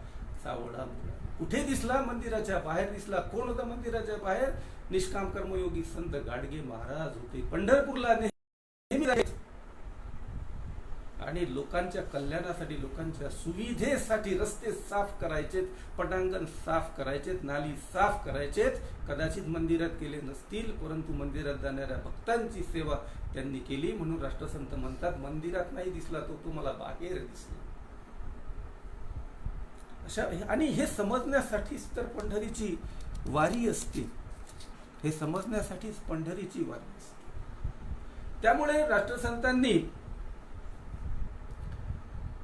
सावळा मुळा. कुठे दिसला? मंदिराच्या बाहेर दिसला. कोण होता मंदिराच्या बाहेर? निष्काम कर्मयोगी संत गाडगे महाराज होते. पंढरपूरला नेहमी जायचे आणि लोकांच्या कल्याणासाठी, लोकांच्या सुविधेसाठी रस्ते साफ करायचेत, पटांगण साफ करायचेत, नाली साफ करायचेत. कदाचित मंदिरात केले नसतील, परंतु मंदिरात जाणाऱ्या भक्तांची सेवा त्यांनी केली. म्हणून राष्ट्रसंत म्हणतात मंदिरात नाही दिसला तो, तुम्हाला बाहेर दिसला. अशा आणि हे समजण्यासाठीच तर पंढरीची वारी असते. हे समजण्यासाठीच पंढरीची वारी असते. त्यामुळे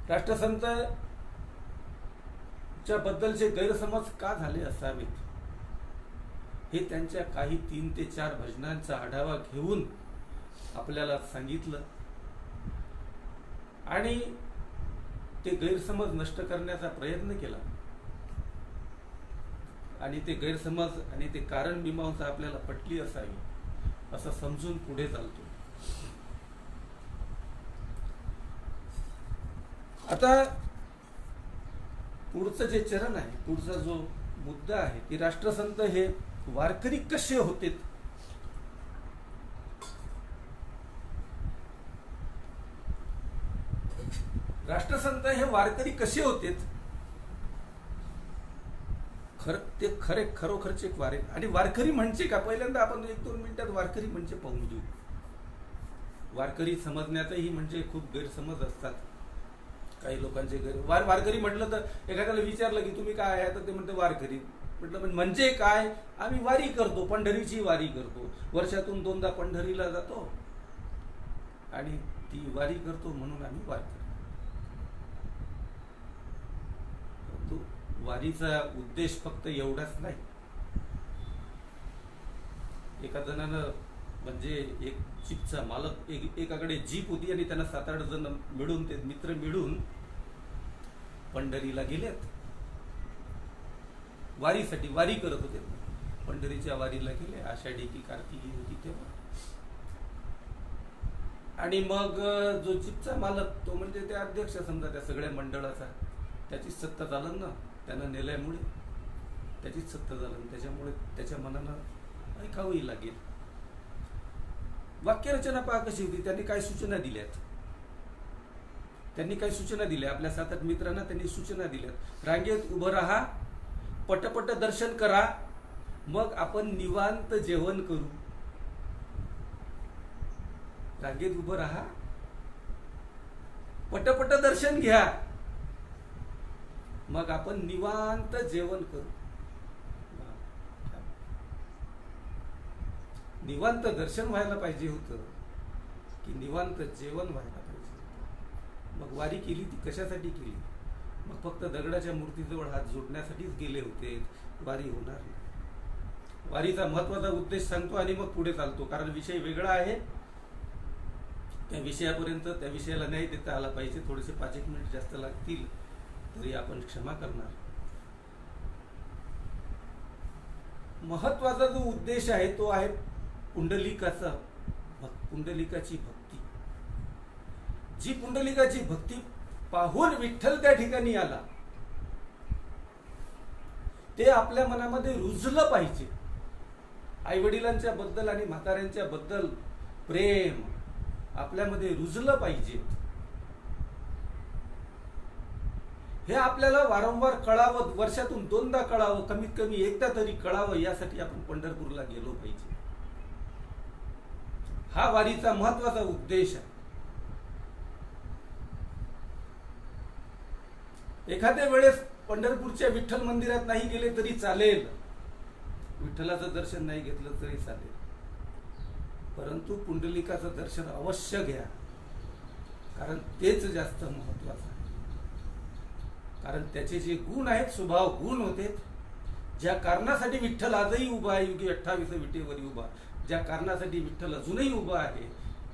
राष्ट्रसंतांच्या बद्दलचे गैरसमज का झाले असावेत हे त्यांच्या काही 3 ते 4 भजनांचा आढावा घेऊन आपल्याला सांगितलं आणि ते गैरसमज नष्ट करण्याचा प्रयत्न केला आणि ते गैरसमज आणि ते कारण मीमांसा आपल्याला पटली असावी असं समजून पुढे चालतो. आता पुढचं जे चरण आहे, पुढचा जो मुद्दा आहे की राष्ट्रसंत हे वारकरी कसे होते. राष्ट्रसंत हे वारकरी कसे होते? ते खरोखरचे वारे आणि वारकरी म्हणजे का? पहिल्यांदा आपण 1-2 मिनिटात वारकरी म्हणजे पाहून घेऊ. वारकरी समजण्यातही म्हणजे खूप गैरसमज असतात काही लोकांचे. वारकरी म्हटलं तर एखाद्याला विचारलं की तुम्ही काय आहे, तर ते म्हणते वारकरी. म्हटलं म्हणजे काय? आम्ही वारी करतो, पंढरीची वारी करतो, वर्षातून 2दा पंढरीला जातो आणि ती वारी करतो म्हणून आम्ही वारकरी. वारीचा उद्देश फक्त एवढाच नाही. एका जणानं म्हणजे एक जीपचा मालक, एकाकडे जीप होती आणि त्यांना 7-8 जण मिळून, ते मित्र मिळून पंढरीला गेलेत. वारीसाठी वारी करत होते. पंढरीच्या वारीला गेले. आषाढी की कार्तिकी होती तेव्हा. आणि मग जो जीपचा मालक, तो म्हणजे ते अध्यक्ष समजा त्या सगळ्या मंडळाचा, त्याचीच सत्ता चालन ना, त्यानं नेल्यामुळे त्याचीच सत्ता चालन, त्याच्यामुळे त्याच्या मनानं ऐकावंही लागेल. वाक्यरचना पहा कशी होती. त्यांनी काय सूचना दिल्यात. आपल्या 7-8 मित्रांना त्यांनी सूचना दिल्यात. रांगेत उभं राहा, पटपट दर्शन करा, मग आपण निवांत जेवण करू. रांगेत उभं राहा, पटपट दर्शन घ्या, मग आपण निवांत जेवण करू. निवांत दर्शन व्हायला पाहिजे होतं की निवांत जेवण व्हायला पाहिजे होतं. मग वारी केली ती कशासाठी केली? मग फक्त दगडाच्या मूर्तीजवळ हात जोडण्यासाठीच गेले होते? वारी होणार नाही. वारीचा महत्वाचा उद्देश सांगतो आणि मग पुढे चालतो, कारण विषय वेगळा आहे. त्या विषयापर्यंत, त्या विषयाला न्याय देता आला पाहिजे. थोडेसे 5-1 मिनिट जास्त लागतील तरी आपण क्षमा करणार. महत्वाचा जो उद्देश आहे तो आहे पुंडलिकाची भक्ती. जी पुंडलिकाची भक्ती पाहून विठ्ठल त्या ठिकाणी आला, ते आपल्या मनामध्ये रुजलं पाहिजे. आई वडिलांच्या बद्दल आणि म्हाताऱ्यांच्या बद्दल प्रेम आपल्यामध्ये रुजलं पाहिजे. हे आपल्याला वारंवार कळावं, वर्षातून 2दा कळावं, कमीत कमी एकदा तरी कळावं, यासाठी आपण पंढरपूरला गेलो पाहिजे. हा वारीचा महत्वाचा उद्देश आहे. एखाद्या वेळेस पंढरपूरच्या विठ्ठल मंदिरात नाही गेले तरी चालेल, विठ्ठलाचं दर्शन नाही घेतलं तरी चालेल, परंतु पुंडलिकाचं दर्शन अवश्य घ्या, कारण तेच जास्त महत्वाचं आहे. कारण त्याचे जे गुण आहेत, स्वभाव गुण होते, ज्या कारणासाठी विठ्ठल आजही उभा आहे, युगी 28 विटेवर उभा, ज्या कारणासाठी विठ्ठल अजूनही उभा आहे,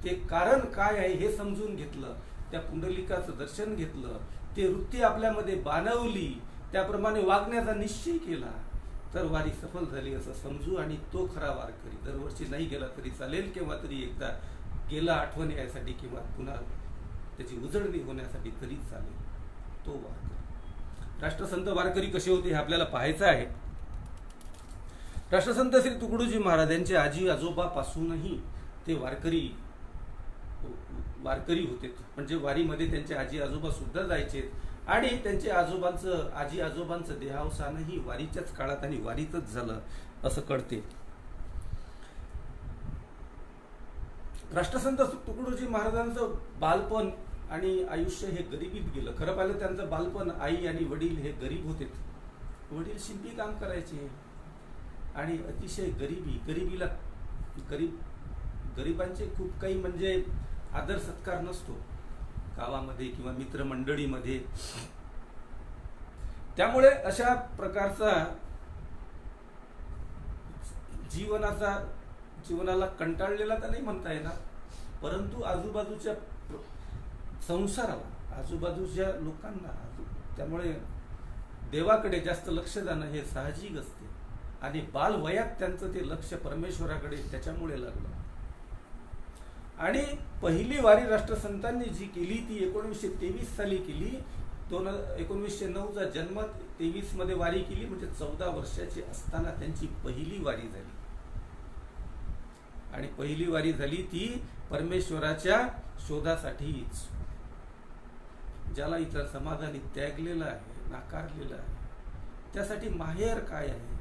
ते कारण काय आहे हे समजून घेतलं, त्या पुंडलिकाचं दर्शन घेतलं, ते वृत्ती आपल्यामध्ये बाणवली, त्याप्रमाणे वागण्याचा निश्चय केला, तर वारी सफल झाली असं समजू, आणि तो खरा वारकरी. दरवर्षी नाही गेला तरी चालेल, केव्हा तरी एकदा गेला आठवण यासाठी किंवा पुन्हा त्याची उजळणी होण्यासाठी तरी चालेल, तो वारकरी. राष्ट्रसंत वारकरी कसे होते हे आपल्याला पाहायचं आहे. राष्ट्रसंत श्री तुकडोजी महाराज यांचे आजी आजोबापासूनही ते वारकरी होते. म्हणजे वारीमध्ये त्यांचे आजी आजोबा सुद्धा जायचे, आणि त्यांचे आजी आजोबांचं देहावसानही वारीच्याच काळात आणि वारीतच झालं असं कळते. राष्ट्रसंत तुकडोजी महाराजांचं बालपण आणि आयुष्य हे गरिबीत गेलं. खरं पाहिलं त्यांचं बालपण, आई आणि वडील हे गरीब होते. वडील शिंपी काम करायचे आणि अतिशय गरिबांचे खूप काही म्हणजे आदर सत्कार नसतो गावामध्ये किंवा मित्रमंडळीमध्ये. त्यामुळे अशा प्रकारचा जीवनाला कंटाळलेला तर नाही म्हणता येणार, परंतु आजूबाजूच्या संसाराला, आजूबाजूच्या लोकांना, त्यामुळे देवाकडे जास्त लक्ष जाणं हे साहजिक असते. आणि बालवयात त्यांचं ते लक्ष परमेश्वराकडे त्याच्यामुळे लागलं. आणि पहिली वारी राष्ट्रसंतांनी जी केली ती 1923 साली केली. 1909चा जन्म, 23 मध्ये वारी केली, म्हणजे 14 वर्षाची असताना त्यांची पहिली वारी झाली. आणि पहिली वारी झाली ती परमेश्वराच्या शोधासाठीच. ज्याला इतर समाजाने त्यागलेलं आहे, नाकारलेलं आहे, त्यासाठी माहेर काय आहे,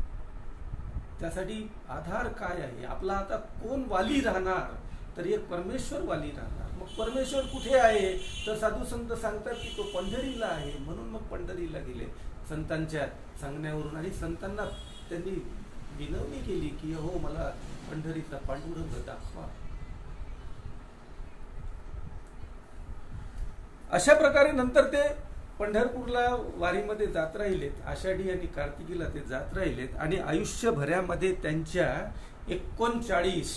त्यासाठी आधार काय आहे, आपला आता कोण वाली राहणार, तर एक परमेश्वर वाली राहणार. मग परमेश्वर कुठे आहे, तर साधू संत सांगतात की तो पंढरीला आहे. म्हणून मग पंढरीला गेले संतांच्या सांगण्यावरून. आणि संतांना त्यांनी विनवणी केली की हो, मला पंढरीचा पांडुरंग दाखवा. अशा प्रकारे नंतर ते पंढरपूरला वारीमध्ये जात राहिलेत. आषाढी आणि कार्तिकीला ते जात राहिलेत. आणि आयुष्यभरामध्ये त्यांच्या 39,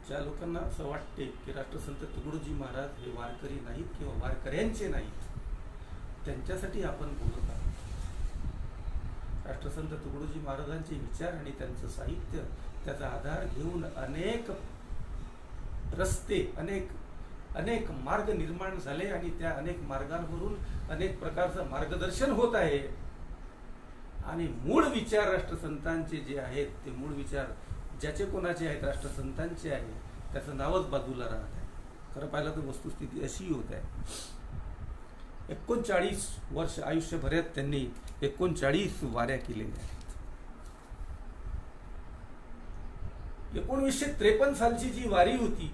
ज्या लोकांना असं वाटते की राष्ट्रसंत तुकडोजी महाराज हे वारकरी नाहीत किंवा वारकऱ्यांचे नाहीत, त्यांच्यासाठी आपण बोलत आहोत. राष्ट्रसंत तुकडोजी महाराजांचे विचार आणि त्यांचं साहित्य, त्याचा आधार घेऊन अनेक रस्ते, अनेक मार्ग निर्माण झाले. आणि त्या अनेक मार्गांवरून अनेक प्रकारचं मार्गदर्शन होत आहे. आणि मूळ विचार राष्ट्रसंतांचे जे आहेत, ते मूळ विचार ज्याचे कोणाचे आहेत, राष्ट्रसंतांचे आहे, त्याचं नावच बाजूला राहत आहे. खरं पाहिलं तर वस्तुस्थिती अशी होत आहे. 39 वर्ष आयुष्यभरात त्यांनी 39 वाऱ्या केलेल्या आहेत. 1953 सालची जी वारी होती,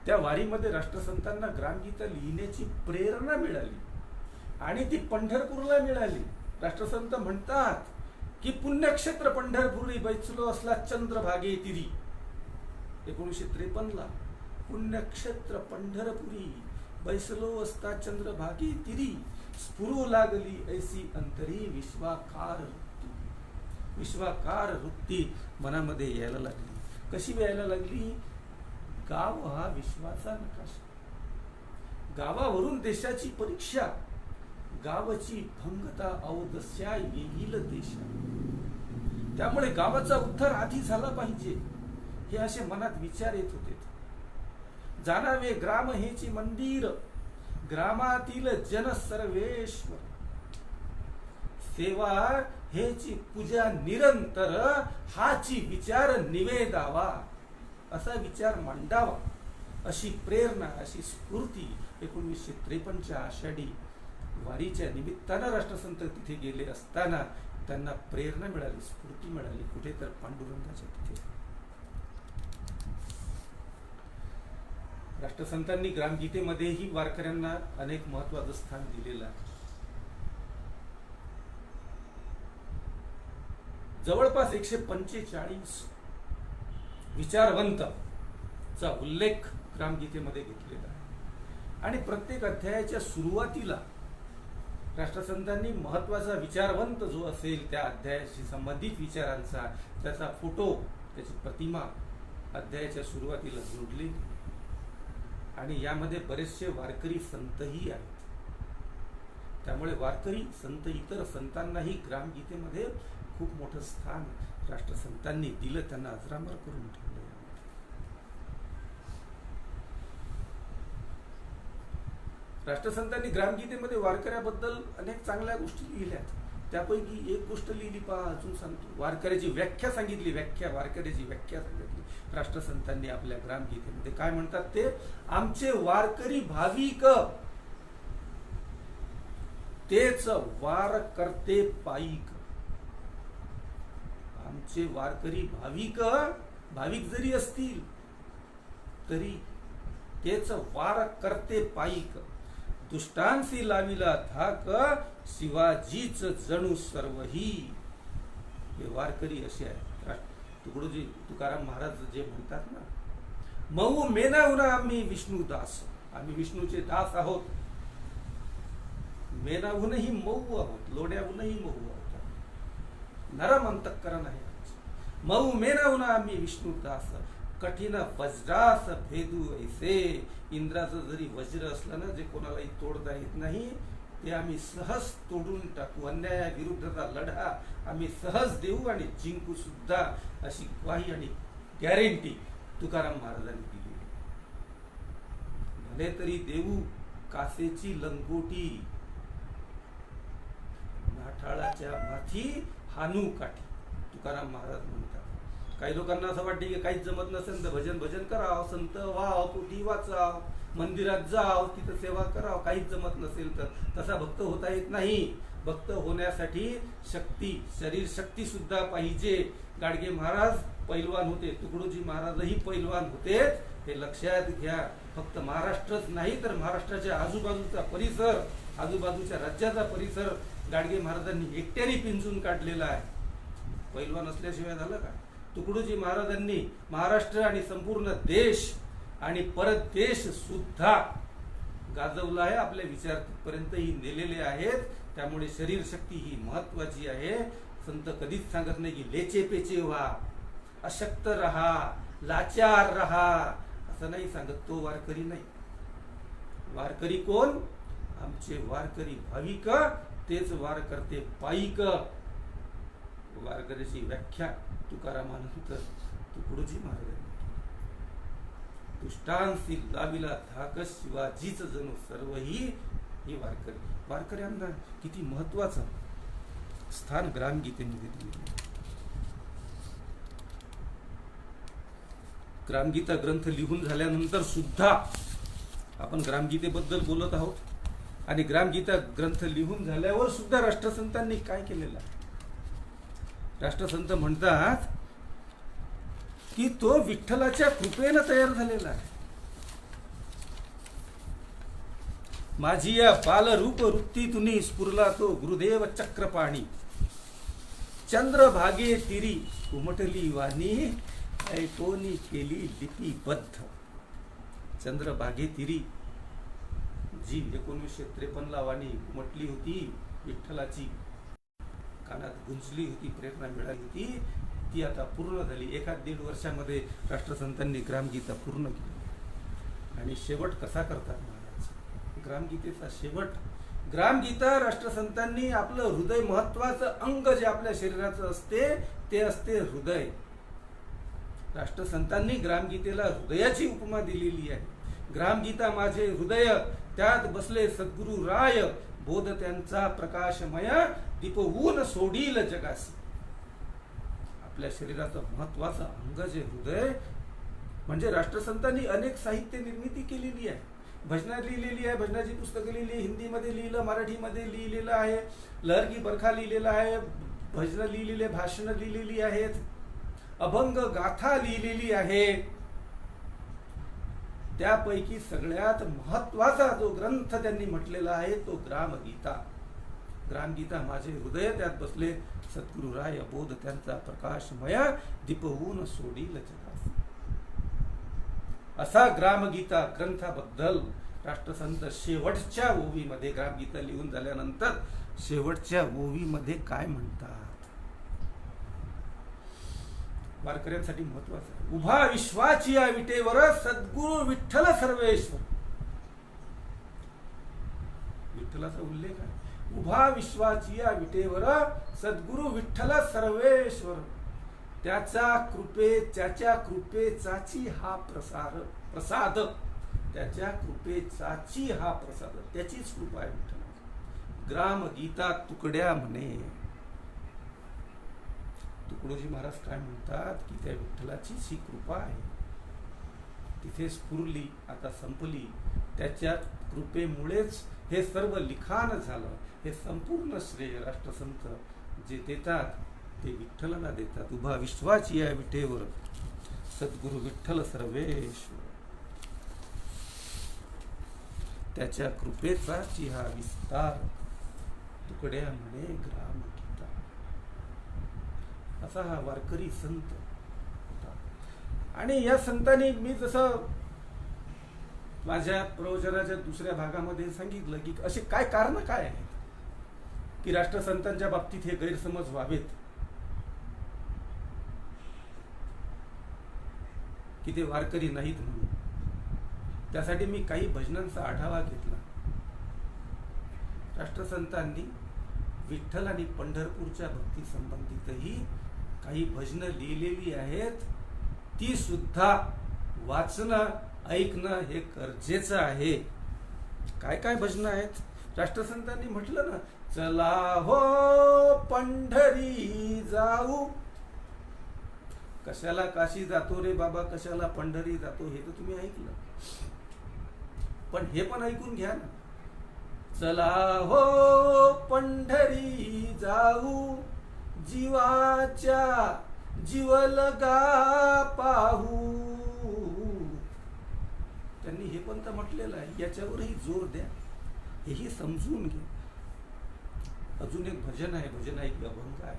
त्या वारीमध्ये राष्ट्रसंतांना ग्रामगीता लिहिण्याची प्रेरणा मिळाली आणि ती पंढरपूरला मिळाली. राष्ट्रसंत म्हणतात की पुण्यक्षेत्र पंढरपुरी बैसलो असला चंद्रभागे तिरी. 1953 ला पुण्यक्षेत्र पंढरपुरी बैसलो असता चंद्रभागे तिरी, स्फुरू लागली ऐसी अंतरी विश्वाकार वृत्ती मनामध्ये यायला लागली. कशी यायला लागली? गाव हा विश्वाचा नकाशा, गावावरून देशाची परीक्षा, गावाची भंगता अवदस्या येईल देशा. त्यामुळे गावाचा उद्धार आधी झाला पाहिजे, हे असे मनात विचार येत होते. जाणावे ग्राम हेची मंदिर, ग्रामातील जन सर्वेश्वर, सेवा हेची पूजा निरंतर, हाची विचार निवेदावा, असा विचार मांडावा, अशी प्रेरणा, अशी स्फूर्ती 1953च्या आषाढी वारीच्या निमित्तानं राष्ट्रसंत तिथे गेले असताना त्यांना प्रेरणा मिळाली, स्फूर्ती मिळाली. कुठे तर पांडुरंगाच्या तिथे. राष्ट्रसंतांनी ग्रामगीतेमध्येही वारकऱ्यांना अनेक महत्वाचं स्थान दिलेलं आहे. जवळपास 145 विचारवंतचा उल्लेख ग्रामगीतेमध्ये घेतलेला आहे. आणि प्रत्येक अध्यायाच्या सुरुवातीला राष्ट्रसंतांनी महत्वाचा विचारवंत जो असेल त्या अध्यायाशी संबंधित विचारांचा त्याचा फोटो, त्याची प्रतिमा अध्यायाच्या सुरुवातीला जोडली. आणि यामध्ये बरेचसे वारकरी संतही आहेत. त्यामुळे वारकरी संत इतर संतांनाही ग्रामगीतेमध्ये खूप मोठं स्थान राष्ट्रसंतांनी दिलं, त्यांना अजरामर करून ठेवलं. राष्ट्रसंतांनी ग्रामगीतेमध्ये वारकऱ्याबद्दल अनेक चांगल्या गोष्टी लिहिल्यात. त्यापैकी एक गोष्ट लिहिली पहा, अजून सांगतो. वारकऱ्याची व्याख्या सांगितली, वारकऱ्याची व्याख्या सांगितली राष्ट्रसंतांनी आपल्या ग्रामगीतेमध्ये. काय म्हणतात ते? आमचे वारकरी भाविक तेच वार करते पाईक. आमचे वारकरी भाविक जरी असतील तरी तेच वार करते पाईक. दुष्टांसी लाविला धाक शिवाजीच जणू सर्वही. हे वारकरी असे आहेत. तुकडोजी तुकाराम महाराज जे म्हणतात ना, मऊ मेनाहुना आम्ही विष्णुदास. आम्ही विष्णूचे दास आहोत. मेनाहूनही मऊ आहोत, लोण्याहूनही मऊ आहोत. नरम अंतःकरण आहे. मऊ मेनाहुना आम्ही विष्णुदास. कठीण वज्रास भेदू ऐसे. इंद्राचं जरी वज्र असलं ना, जे कोणालाही तोडता येत नाही, ते आम्ही सहज तोडून टाकू. अन्यायाविरुद्धचा लढा आम्ही सहज देऊ आणि जिंकू सुद्धा, अशी ग्वाही आणि गॅरंटी तुकाराम महाराजांनी दिली. भले तरी देऊ कासेची लंगोटी, नाठाळाच्या माथी हानू काठी. तुकाराम महाराज म्हणतात. काही लोकांना असं वाटते की काहीच जमत नसेल तर भजन करावं, संत व्हाव, पोथी वाचाव, मंदिरात जाव, तिथं सेवा करावं. काहीच जमत नसेल तर तसा भक्त होता येत नाही. भक्त होण्यासाठी शक्ती, शरीर शक्ती सुद्धा पाहिजे. गाडगे महाराज पैलवान होते, तुकडोजी महाराजही पैलवान होते. हे लक्षात घ्या. फक्त महाराष्ट्रच नाही तर महाराष्ट्राच्या आजूबाजूचा परिसर, आजूबाजूच्या राज्याचा परिसर गाडगे महाराजांनी एकट्याने पिंजून काढलेला आहे. पैलवान असल्याशिवाय झालं का? तुकडोजी महाराजांनी महाराष्ट्र आणि संपूर्ण देश आणि परदेश सुद्धा गाजवला आहे. आपल्या विचारपर्यंतही नेलेले आहेत. त्यामुळे शरीर शक्ती ही महत्वाची आहे. संत कधीच सांगत नाही की लेचे पेचे व्हा, अशक्त रहा, लाचार रहा, असं नाही सांगत. तो वारकरी नाही. वारकरी कोण? आमचे वारकरी भाविक तेच वार करते पाईक. वारकऱ्याची व्याख्या तुकारामानंतर तुकडोजी महाराजांनी. दुष्टांसी लाविला धाक शिवाजीच जणू सर्वही. ही वारकऱ्यांना किती महत्वाचं स्थान ग्रामगीतेमध्ये दिले. ग्रामगीता ग्रंथ लिहून झाल्यानंतर सुद्धा आपण ग्रामगीतेबद्दल बोलत आहोत. आणि ग्रामगीता ग्रंथ लिहून झाल्यावर सुद्धा राष्ट्रसंतांनी काय केलेलं आहे? राष्ट्रसंत म्हणतात की तो विठ्ठलाच्या कृपेनं तयार झालेला आहे. माझी या बालरूप वृत्तीतुनी स्फुरला तो गुरुदेव चक्रपाणी. चंद्रभागे तिरी उमटली वाणी ऐटोनी केली लिपिबद्ध. चंद्रभागे तिरी जी 1953 ला वाणी उमटली होती, विठ्ठलाची कानात गुंजली होती, प्रेरणा मिळाली होती, ती आता पूर्ण झाली. 1-1.5 वर्षामध्ये राष्ट्रसंतांनी ग्रामगीता पूर्ण केली. आणि शेवट कसा करतात महाराज? ग्रामगीतेचा शेवट, ग्रामगीता राष्ट्रसंतांनी आपलं हृदय, महत्वाचं अंग जे आपल्या शरीराचं असते ते असते हृदय. राष्ट्रसंतांनी ग्रामगीतेला हृदयाची उपमा दिलेली आहे. ग्रामगीता माझे हृदय, त्यात बसले सद्गुरु राय, बोध त्यांचा प्रकाशमय, दीपवून सोडील जगासी. आपल्या शरीराचं महत्वाचं अंग जे हृदय, म्हणजे राष्ट्रसंतांनी अनेक साहित्य निर्मिती केलेली आहे. भजनात लिहिलेली आहे, भजनाची पुस्तकं लिहिली, हिंदीमध्ये लिहिलं, मराठीमध्ये लिहिलेलं आहे, लहर की बरखा लिहिलेला आहे, भजनं लिहिलेले, भाषणं लिहिलेली आहेत, अभंग गाथा लिहिलेली आहे. त्यापैकी सगळ्यात महत्वाचा जो ग्रंथ त्यांनी म्हटलेला आहे तो ग्रामगीता. ग्रामगीता माझे हृदय, त्यात बसले सद्गुरु राय, बोध त्यांचा प्रकाशमय, दीपवून सोडील जगासी. असा ग्रामगीता ग्रंथाबद्दल राष्ट्रसंत शेवटच्या ओवीमध्ये, ग्रामगीता लिहून झाल्यानंतर शेवटच्या ओवीमध्ये काय म्हणतात? वारकऱ्यांसाठी महत्वाचं आहे. उभा विश्वाची या विटेवर सद्गुरु विठ्ठल सर्वेश्वर. विठ्ठलाचा उल्लेख आहे. उभा विश्वाची या विटेवर सद्गुरु विठ्ठल सर्वेश्वर, त्याच्या कृपेचाची हा प्रसाद, त्याच्या कृपेचाची हा प्रसाद, त्याचीच कृपा आहे विठ्ठल. ग्राम गीता तुकड्या म्हणे. तुकडोजी महाराज काय म्हणतात की त्या विठ्ठलाचीच ही कृपा आहे, तिथे स्फुरली, आता संपली. त्याच्या कृपेमुळेच हे सर्व लिखाण झालं. हे संपूर्ण श्रेय राष्ट्रसंत जे देतात ते विठ्ठलाला देतात. उभा विश्वाची या विटेवर सद्गुरु विठ्ठल सर्वेश्वर, त्याच्या कृपेचाची हा विस्तार, तुकड्या म्हणे ग्राम गीता. असा हा वारकरी संत होता. आणि या संतांनी, मी जसं माझ्या प्रवचनाच्या दुसऱ्या भागामध्ये सांगितलं की असे काय कारण काय आहेत की राष्ट्रसंतांच्या बाबतीत हे गैरसमज व्हावेत, की ते वारकरी नाहीत म्हणून. त्यासाठी मी काही भजनांचा आढावा घेतला. राष्ट्रसंतांनी विठ्ठल आणि पंढरपूरच्या भक्ती संबंधितही काही भजनं लिहिलेली आहेत. ती सुद्धा वाचणं, ऐकणं हे गरजेचं आहे. काय काय भजनं आहेत? राष्ट्रसंतांनी म्हटलं ना, चला हो पंढरी जाऊ. कशाला काशी जातो रे बाबा, कशाला पंढरी जातो, हे तर तुम्ही ऐकलं. पण हे पण ऐकून घ्या ना, चला हो पंढरी जाऊ, जीवाच्या जीवलगा पाहू. त्यांनी हे पण तर म्हटलेलं आहे. याच्यावरही जोर द्या, हेही समजून घ्या. अजून एक भजन आहे, भजन ऐक, अभंग आहे.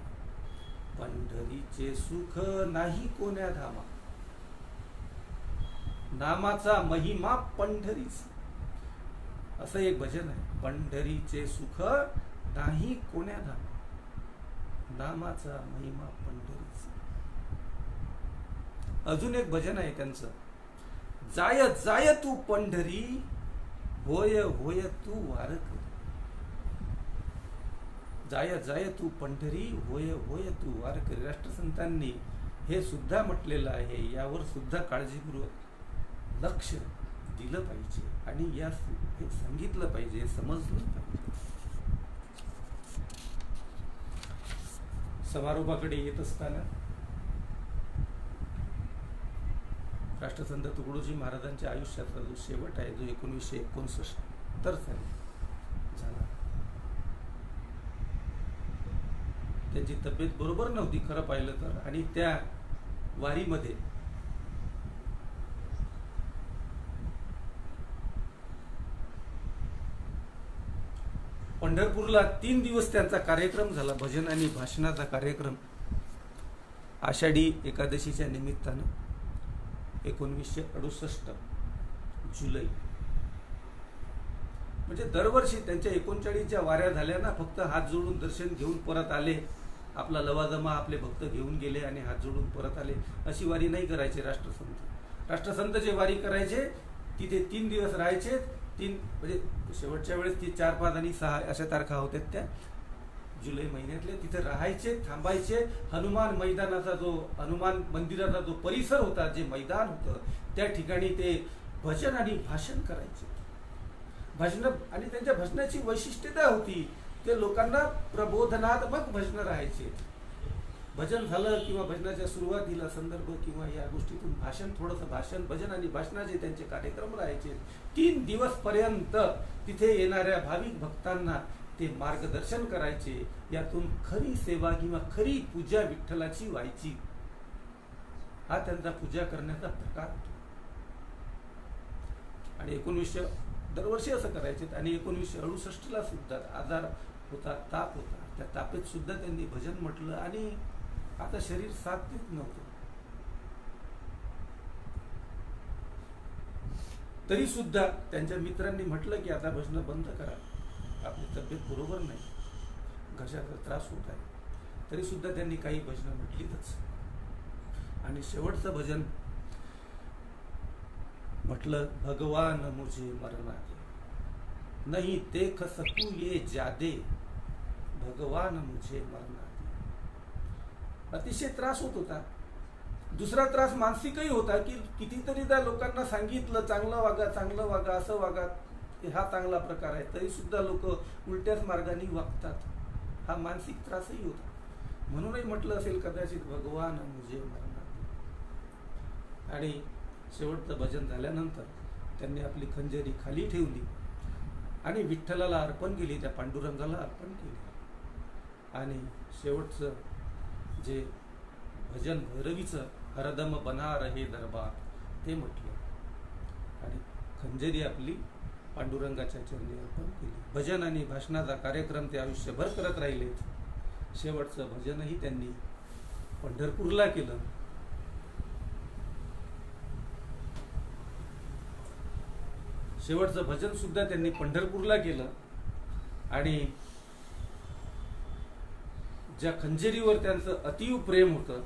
पंढरीचे सुख नाही कोण्या धामा, नामाचा महिमा पंढरीचा, असं एक भजन आहे. पंढरीचे सुख नाही कोण्या धामा, नामाचा महिमा पंढरीचा. अजून एक भजन आहे त्यांचं, जाय जाय तू पंढरी, होय होय तू वारकरी. जाय जाय तू पंढरी, होय होय तू वारकरी. राष्ट्रसंतांनी हे सुद्धा म्हटलेलं आहे. यावर सुद्धा काळजीपूर्वक लक्ष दिलं पाहिजे आणि या हे सांगितलं पाहिजे, समजलं पाहिजे. समारोपाकडे येत असताना राष्ट्रसंत तुकडोजी महाराजांच्या आयुष्याचा जो शेवट आहे, जो 1969 साली झाला. त्यांची तब्येत बरोबर नव्हती खरं पाहिलं तर. आणि त्या वारीमध्ये पंढरपूरला 3 दिवस त्यांचा कार्यक्रम झाला, भजन आणि भाषणाचा कार्यक्रम. आषाढी एकादशीच्या निमित्तानं 1968 जुलै, म्हणजे दरवर्षी त्यांच्या 39 वाऱ्या झाल्या ना, फक्त हात जोडून दर्शन घेऊन परत आले, आपला लवाजमा आपले भक्त घेऊन गेले आणि हात जोडून परत आले, अशी वारी नाही करायचे राष्ट्रसंत. राष्ट्रसंत जे वारी करायचे तिथे 3 दिवस राहायचे. 3 म्हणजे शेवटच्या वेळेस ती 4, 5 आणि 6 अशा तारखा होत्या त्या जुलै महिन्यातले. तिथे राहायचे, थांबायचे. हनुमान मैदानाचा जो, हनुमान मंदिराचा जो परिसर होता, जे मैदान होतं, त्या ठिकाणी ते भजन आणि भाषण करायचे. भजन आणि त्यांच्या भजनाची वैशिष्ट्यता होती, ते लोकांना प्रबोधनात्मक भजन राहायचे. भजन झालं किंवा भजनाच्या सुरुवातीला संदर्भ किंवा या गोष्टीतून भाषण, थोडंसं भाषण, भजन आणि भाषणाचे त्यांचे कार्यक्रम राहायचे. 3 दिवस पर्यंत तिथे येणाऱ्या भाविक भक्तांना ते मार्गदर्शन करायचे. यातून खरी सेवा किंवा खरी पूजा विठ्ठलाची व्हायची. हा त्यांचा पूजा करण्याचा प्रकार होता. आणि 1900 दरवर्षी असं करायचे. आणि 1968ला सुद्धा आजार होता, ताप होता. त्या तापेत सुद्धा त्यांनी भजन म्हटलं आणि आता शरीर साथ देत नव्हतं. तरी सुद्धा त्यांच्या मित्रांनी म्हटलं की आता भजन बंद करा, आपली तब्येत बरोबर नाही, घशाचा त्रास होत आहे. तरी सुद्धा त्यांनी काही भजनं म्हटलीतच. आणि शेवटचं भजन म्हटलं, भगवान मुझे मरना दे, नहीं देख सकू ये जादे, भगवान मुझे मरना दे. अतिशय त्रास होत होता. दुसरा त्रास मानसिकही होता की कितीतरीदा लोकांना सांगितलं चांगलं वागा, असं वागा, हा चांगला प्रकार आहे, तरी सुद्धा लोक उलट्याच मार्गाने वागतात. हा मानसिक त्रासही होता. म्हणूनही म्हटलं असेल कदाचित भगवान मुझे मरना दे. आणि शेवटचं भजन झाल्यानंतर त्यांनी आपली खंजरी खाली ठेवली आणि विठ्ठलाला अर्पण केली, त्या पांडुरंगाला अर्पण केली. आणि शेवटचं जे भजन भैरवीचं हरदम बना रहे दरबार ते म्हटलं आणि खंजरी आपली पांडुरंगाच्या चरणी अर्पण केली. भजन आणि भाषणाचा कार्यक्रम ते आयुष्यभर करत राहिले. शेवटचं भजनही त्यांनी पंढरपूरला केलं. शेवटचं भजन सुद्धा त्यांनी पंढरपूरला केलं. आणि ज्या खंजेरीवर त्यांचं अतीव प्रेम होतं,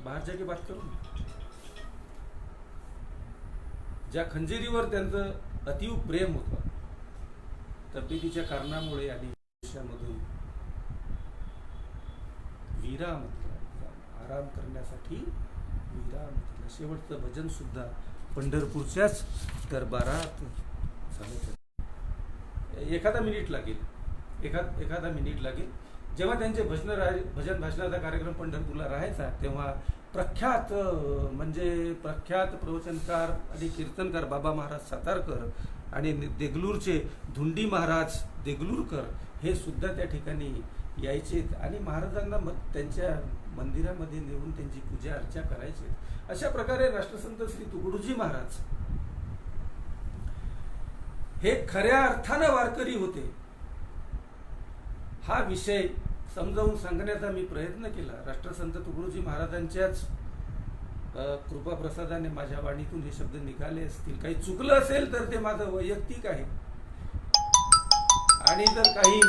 बाहेर जाके बात करू, ज्या खंजेरीवर त्यांचं अतीव प्रेम होतं, तब्येतीच्या कारणामुळे आणि आयुष्यामधून विराम आराम करण्यासाठी विराम घेतला. शेवटचं भजन सुद्धा पंढरपूरच्याच दरबारात झालं. एखादा मिनिट लागेल. जेव्हा त्यांचे भजन भाषणाचा कार्यक्रम पंढरपूरला राहायचा, तेव्हा प्रख्यात प्रवचनकार आणि कीर्तनकार बाबा महाराज सातारकर आणि देगलूरचे धुंडी महाराज देगलूरकर हे सुद्धा त्या ठिकाणी यायचे आणि महाराजांना त्यांच्या मंदिरामध्ये नेऊन त्यांची पूजा अर्चा करायचे. अशा प्रकारे राष्ट्रसंत श्री तुकडोजी महाराज हे खऱ्या अर्थानं वारकरी होते. हा विषय समजावून सांगण्याचा मी प्रयत्न केला. राष्ट्रसंत तुकडोजी महाराजांच्याच कृपा प्रसादाने माझ्या वाणीतून हे शब्द निघाले असतील. काही चुकलं असेल तर ते माझं वैयक्तिक आहे आणि जर काही